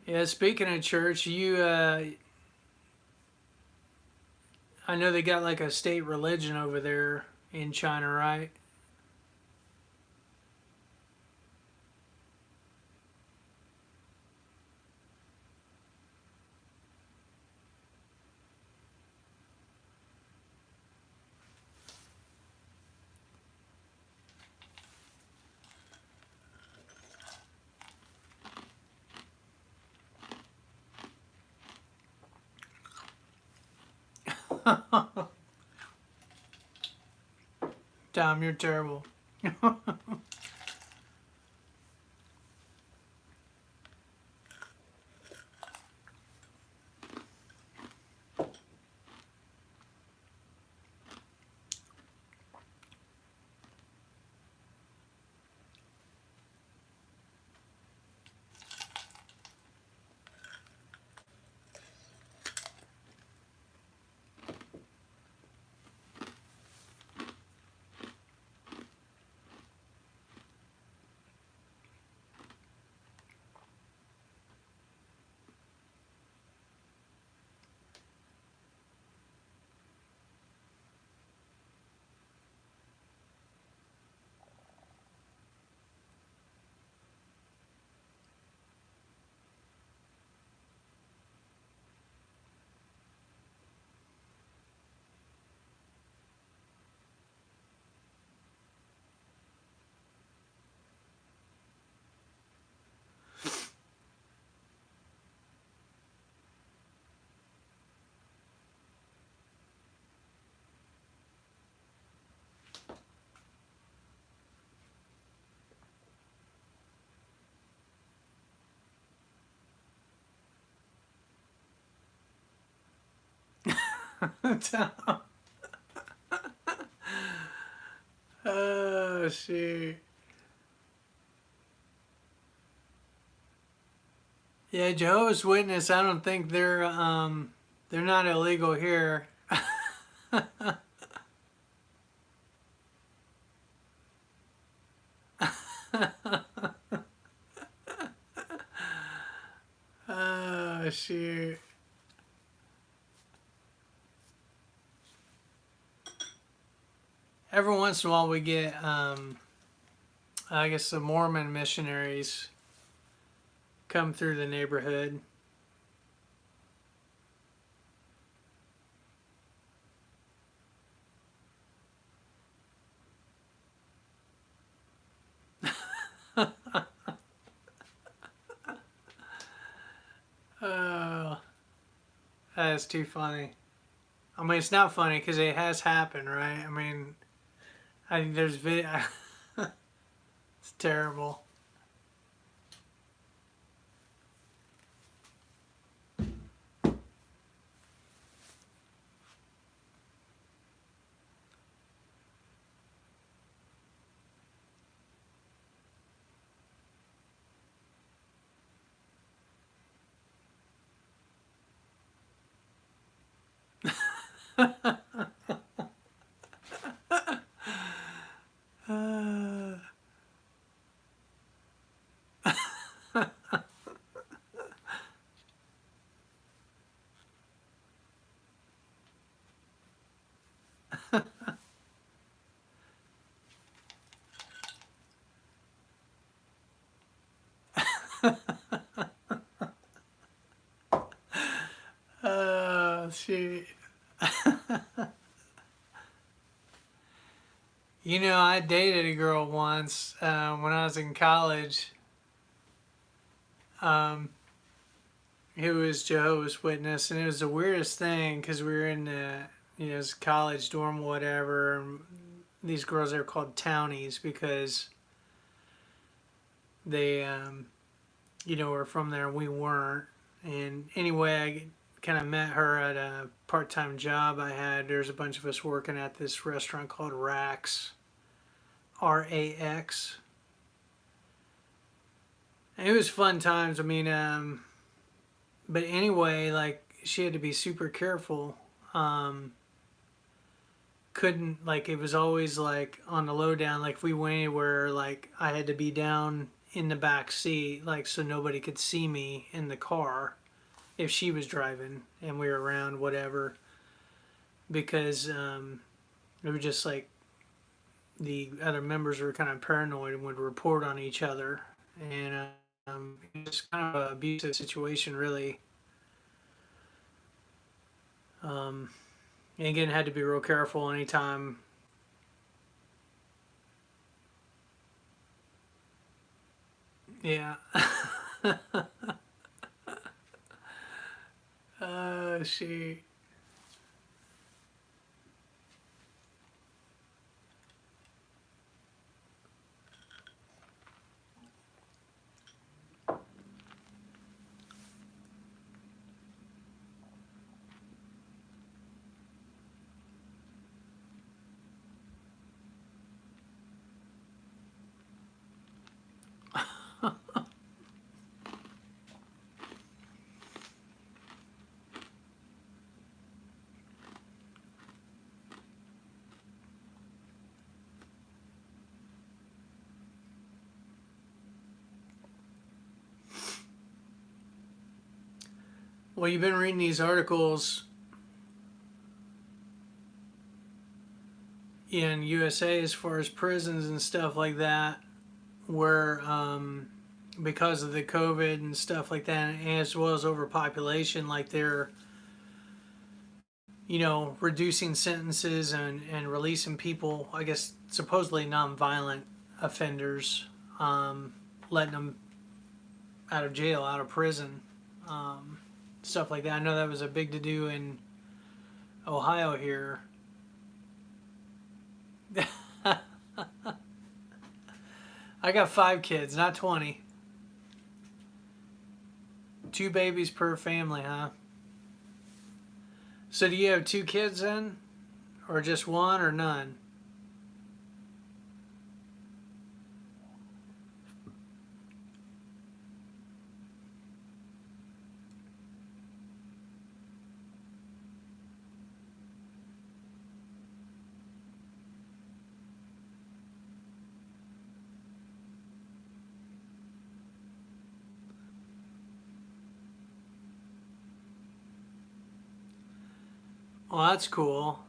Yeah, speaking of church, I know they got like a state religion over there in China, right? Tom, you're terrible. Oh, shoot. Yeah, Jehovah's Witness, I don't think they're not illegal here. Oh, shoot. Every once in a while we get, I guess the Mormon missionaries come through the neighborhood. Oh, that's too funny. I mean, it's not funny because it has happened, right? I mean, I think there's video. It's terrible. Uh, shoot. You know, I dated a girl once when I was in college who was Jehovah's Witness, and it was the weirdest thing because we were in the, college dorm or whatever. And these girls are called townies because they, were from there and we weren't. And anyway, I kind of met her at a part-time job I had. There's a bunch of us working at this restaurant called Rax, RAX. And it was fun times. I mean, but anyway, like she had to be super careful. Couldn't, like, it was always like on the lowdown. Like if we went anywhere, like I had to be down in the back seat, like so nobody could see me in the car if she was driving and we were around, whatever, because it was just like the other members were kind of paranoid and would report on each other, and it was kind of an abusive situation, really. And again, had to be real careful anytime. Yeah. She. Well, you've been reading these articles in USA as far as prisons and stuff like that, where because of the COVID and stuff like that, as well as overpopulation, like they're reducing sentences and releasing people, I guess supposedly nonviolent offenders, letting them out of jail, out of prison, stuff like that. I know that was a big to do in Ohio here. I got 5 kids, not 20. 2 babies per family, huh? So do you have two kids then? Or just one or none? Well, that's cool.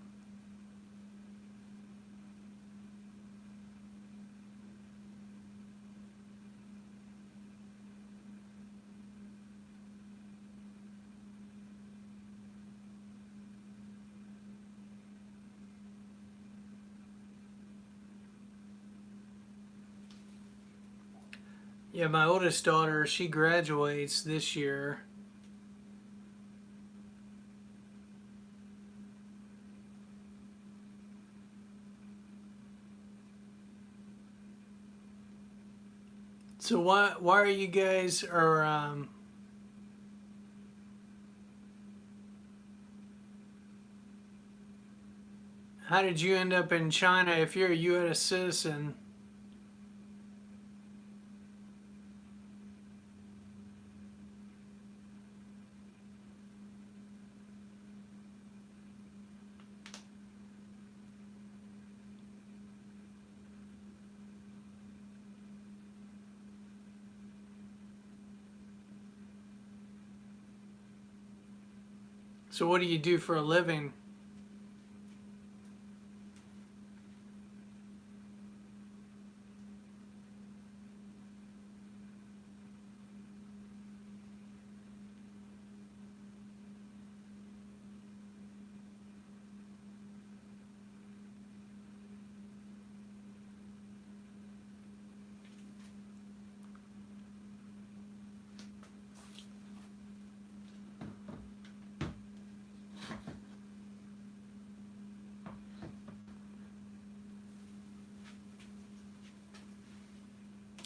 Yeah, my oldest daughter, she graduates this year. So why are you guys or how did you end up in China if you're a U.S. citizen? So what do you do for a living?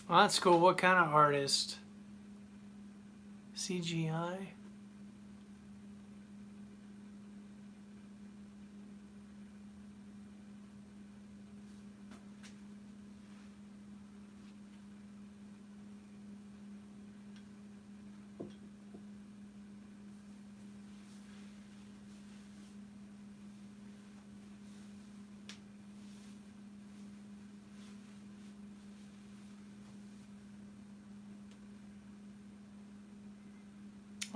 Well, that's cool. What kind of artist? CGI?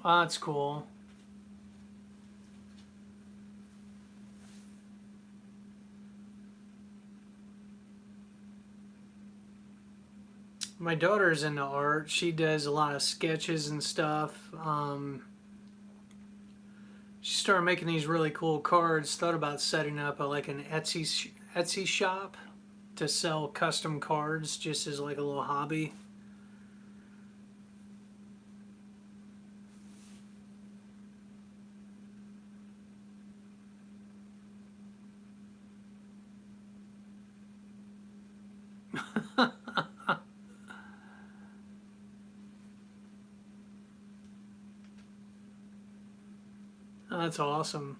Well, that's cool. My daughter's into art. She does a lot of sketches and stuff. She started making these really cool cards. Thought about setting up like an Etsy shop to sell custom cards, just as like a little hobby. That's awesome.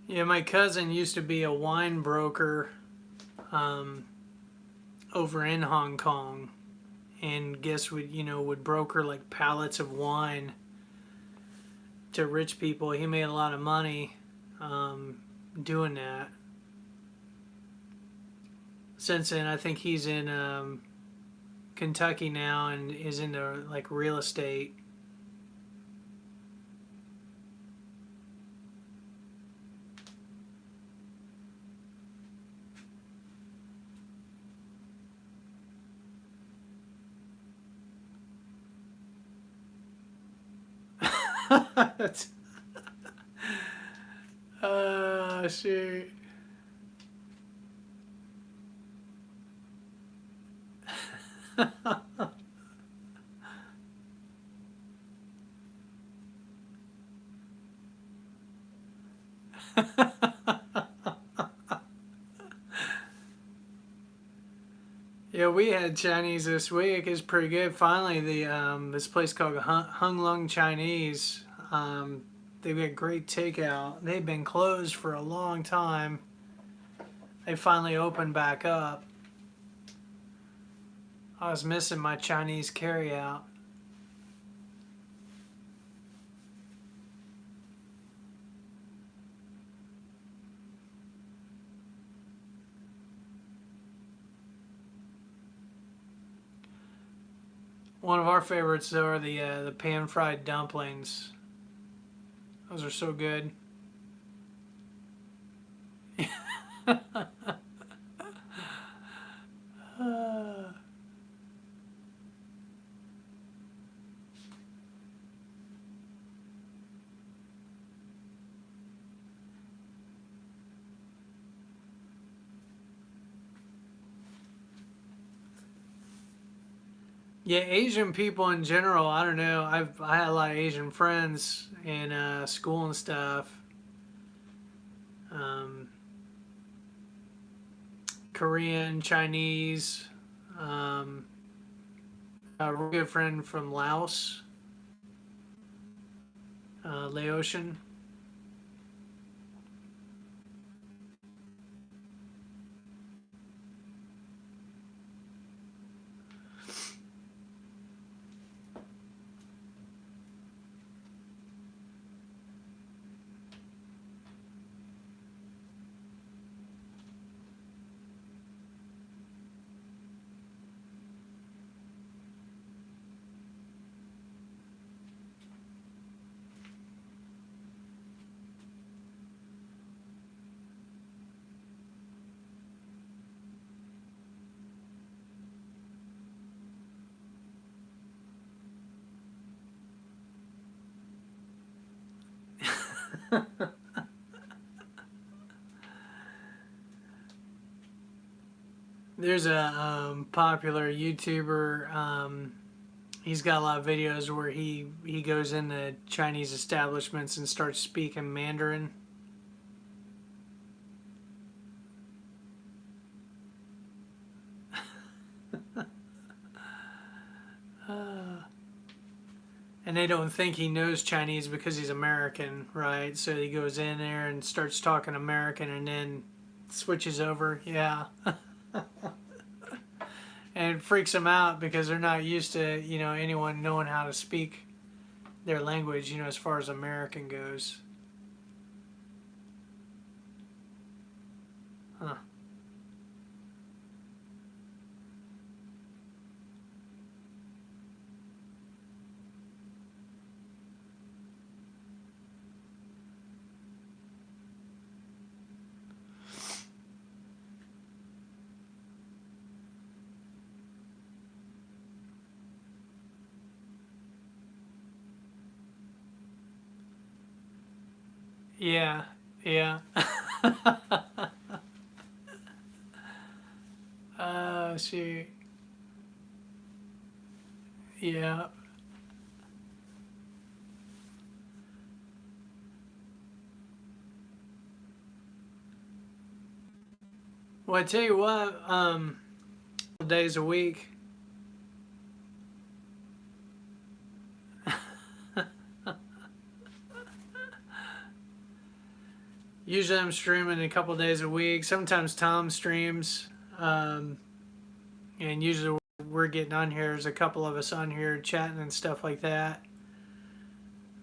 Yeah, my cousin used to be a wine broker um, over in Hong Kong, and guess would broker like pallets of wine to rich people. He made a lot of money doing that. Since then, I think he's in Kentucky now and is into like real estate. Shoot. Yeah, we had Chinese this week. It's pretty good. Finally, the this place called Hung Lung Chinese. Um, they've got great takeout. They've been closed for a long time. They finally opened back up. I was missing my Chinese carryout. One of our favorites though are the pan fried dumplings. Those are so good. Yeah, Asian people in general. I don't know. I had a lot of Asian friends in school and stuff. Um, Korean, Chinese. Um, a real good friend from Laos, Laotian. There's a popular YouTuber. He's got a lot of videos where he goes into Chinese establishments and starts speaking Mandarin. And they don't think he knows Chinese because he's American, right? So he goes in there and starts talking American and then switches over. Yeah. And it freaks them out because they're not used to, anyone knowing how to speak their language, as far as American goes. Huh. Yeah. Yeah. See. Yeah. Well, I tell you what, days a week. Usually I'm streaming a couple days a week. Sometimes Tom streams. Um, and usually we're getting on here. There's a couple of us on here chatting and stuff like that.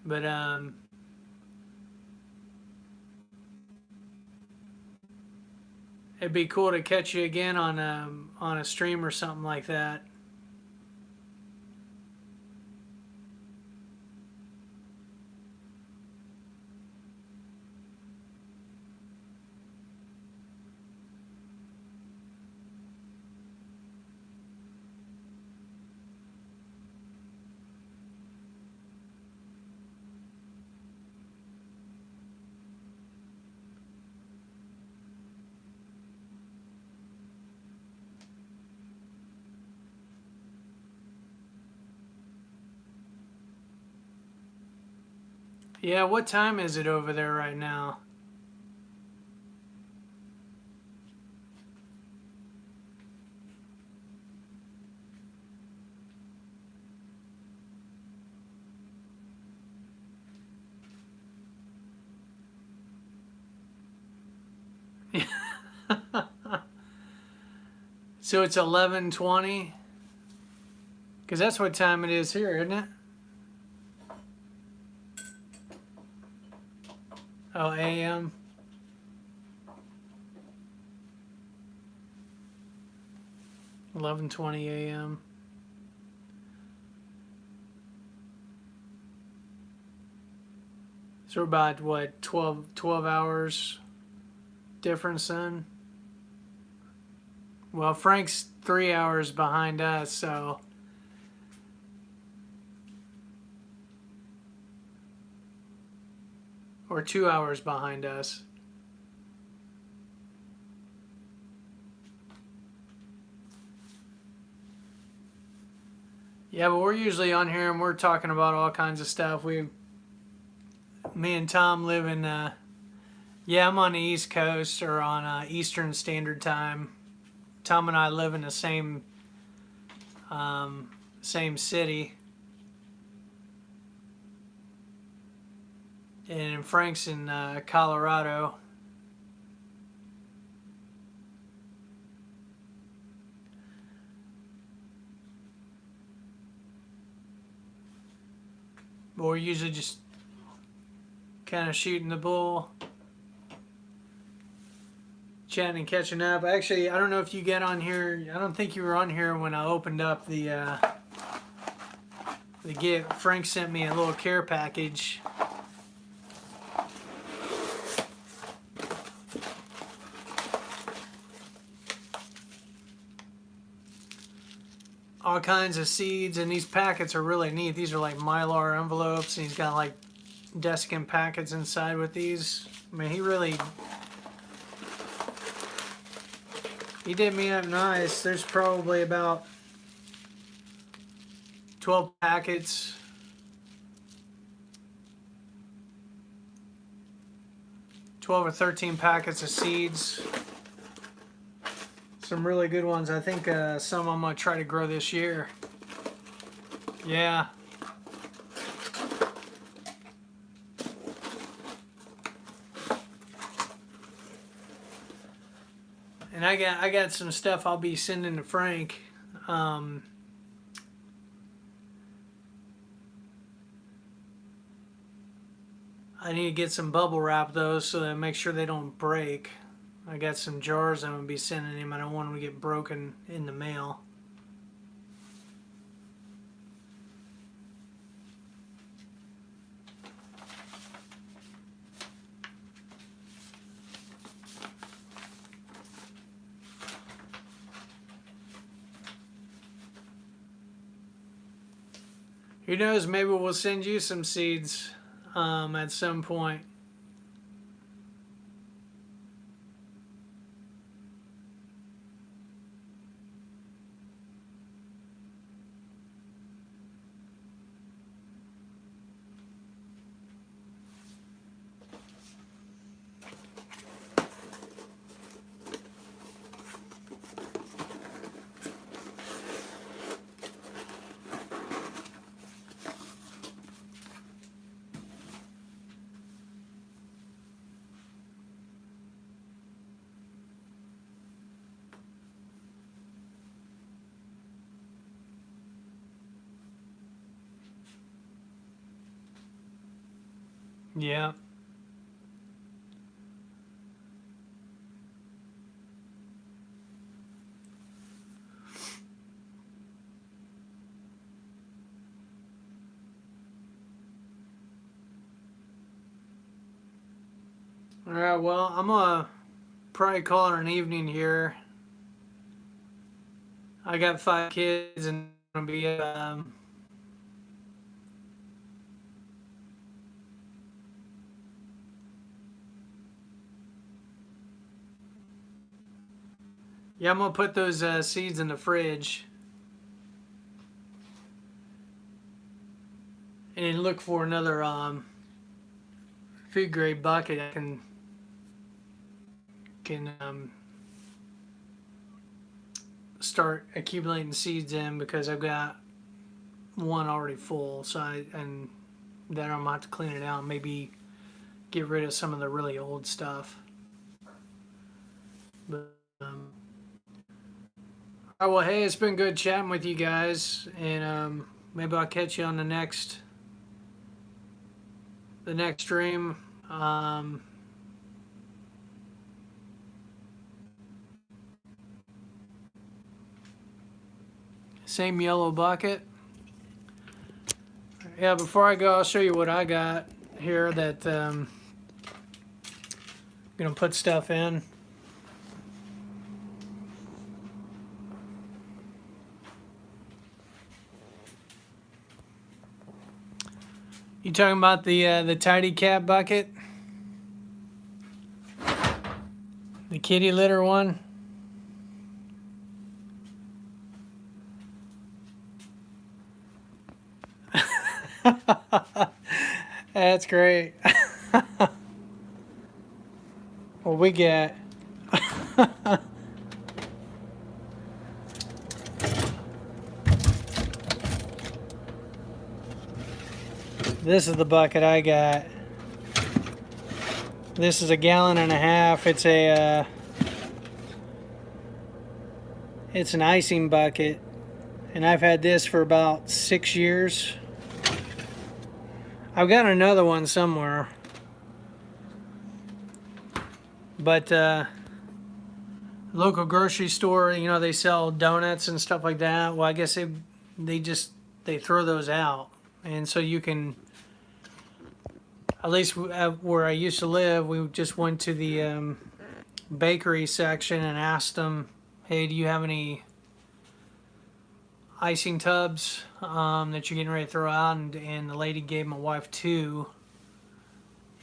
But it'd be cool to catch you again on a stream or something like that. Yeah, what time is it over there right now? So it's 11:20, because that's what time it is here, isn't it? Oh, a.m. 11:20 a.m. So we're about, what, 12 hours difference then? Well, Frank's 3 hours behind us, so... Or 2 hours behind us. Yeah, but we're usually on here and we're talking about all kinds of stuff. Me and Tom live in, yeah, I'm on the East Coast, or on Eastern Standard Time. Tom and I live in the same city. And Frank's in Colorado. But we're usually just kind of shooting the bull, chatting and catching up. Actually, I don't know if you get on here. I don't think you were on here when I opened up the gift. Frank sent me a little care package. All kinds of seeds, and these packets are really neat. These are like Mylar envelopes, and he's got like desiccant packets inside with these. I mean, he did me up nice. There's probably about 12 packets. 12 or 13 packets of seeds. Some really good ones. I think some I'm going to try to grow this year. Yeah. And I got some stuff I'll be sending to Frank. I need to get some bubble wrap though, so that I make sure they don't break. I got some jars I'm going to be sending him. I don't want them to get broken in the mail. Who knows, maybe we'll send you some seeds at some point. Yeah. All right, well, I'm going to probably call it an evening here. I got 5 kids and I'm going to be yeah, I'm going to put those seeds in the fridge and look for another food grade bucket I can start accumulating seeds in, because I've got one already full. So then I'm gonna have to clean it out and maybe get rid of some of the really old stuff. But well, hey, it's been good chatting with you guys, and maybe I'll catch you on the next stream. Same yellow bucket. Yeah, before I go, I'll show you what I got here that I'm gonna put stuff in. You talking about the tidy cat bucket? The kitty litter one? That's great. Well, we get this is the bucket I got. This is 1.5 gallons. It's an icing bucket, and I've had this for about 6 years. I've got another one somewhere, but local grocery store, you know, they sell donuts and stuff like that. Well, I guess they throw those out, and so you can, at least where I used to live, we just went to the bakery section and asked them, hey, do you have any icing tubs that you're getting ready to throw out? And the lady gave my wife 2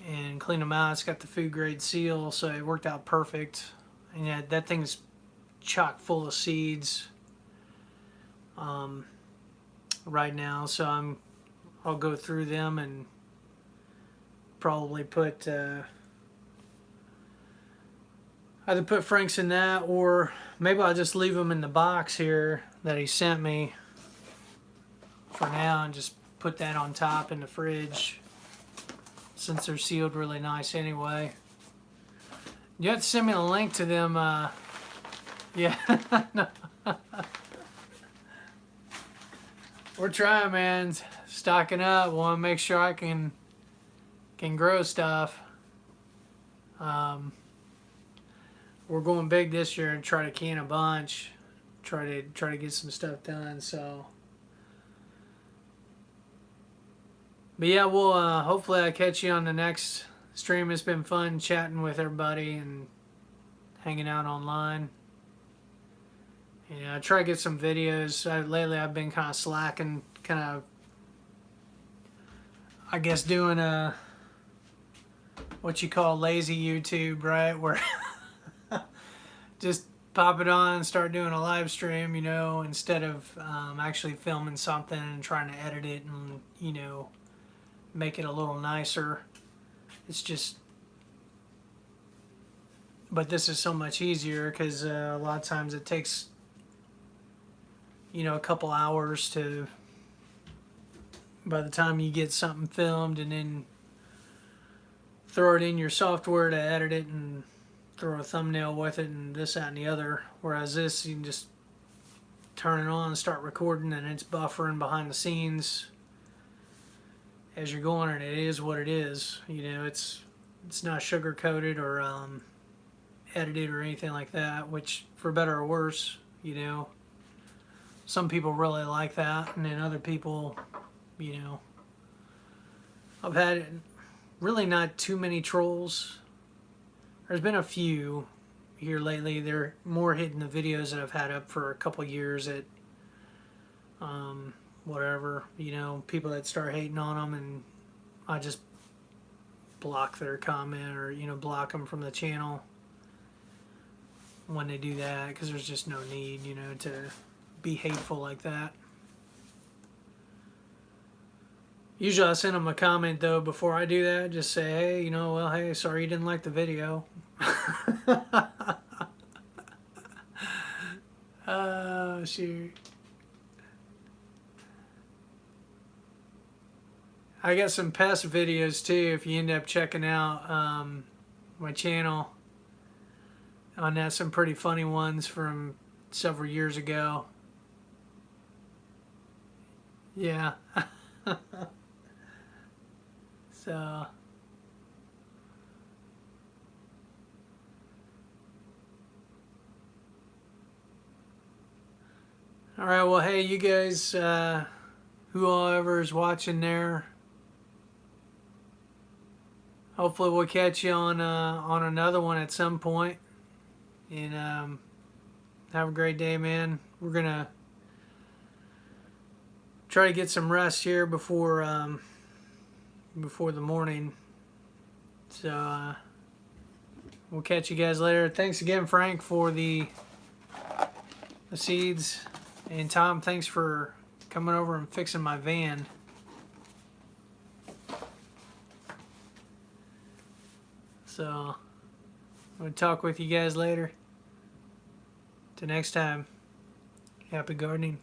and cleaned them out. It's got the food grade seal, so it worked out perfect. And yeah, that thing's chock full of seeds right now, so I'll go through them and probably put either put Frank's in that, or maybe I'll just leave them in the box here that he sent me for now and just put that on top in the fridge since they're sealed really nice anyway. You have to send me a link to them. Yeah. No. We're trying, man. Stocking up. Want to make sure I can grow stuff. We're going big this year and try to can a bunch. Try to get some stuff done. So, but yeah, we'll hopefully I catch you on the next stream. It's been fun chatting with everybody and hanging out online. Yeah, I try to get some videos. Lately I've been kind of slacking, kind of, I guess, doing what you call lazy YouTube, right? Where just pop it on and start doing a live stream, you know, instead of actually filming something and trying to edit it and, you know, make it a little nicer. It's just, but this is so much easier because a lot of times it takes, you know, a couple hours to, by the time you get something filmed and then throw it in your software to edit it and throw a thumbnail with it and this, that, and the other. Whereas this, you can just turn it on and start recording, and it's buffering behind the scenes as you're going, and it is what it is. You know, it's not sugar coated or edited or anything like that, which for better or worse, you know. Some people really like that, and then other people, you know. I've had really not too many trolls. There's been a few here lately. They're more hitting the videos that I've had up for a couple years at whatever, you know, people that start hating on them, and I just block their comment or, you know, block them from the channel when they do that, because there's just no need, you know, to be hateful like that. Usually I send them a comment, though, before I do that. Just say, hey, you know, well, hey, sorry you didn't like the video. Oh, shoot. I got some pest videos, too, if you end up checking out my channel. On that, some pretty funny ones from several years ago. Yeah. So, all right. Well, hey, you guys, whoever is watching there, hopefully we'll catch you on another one at some point. And have a great day, man. We're gonna try to get some rest here before the morning. So we'll catch you guys later. Thanks again, Frank, for the seeds, and Tom, thanks for coming over and fixing my van. So we'll talk with you guys later. Till next time, happy gardening.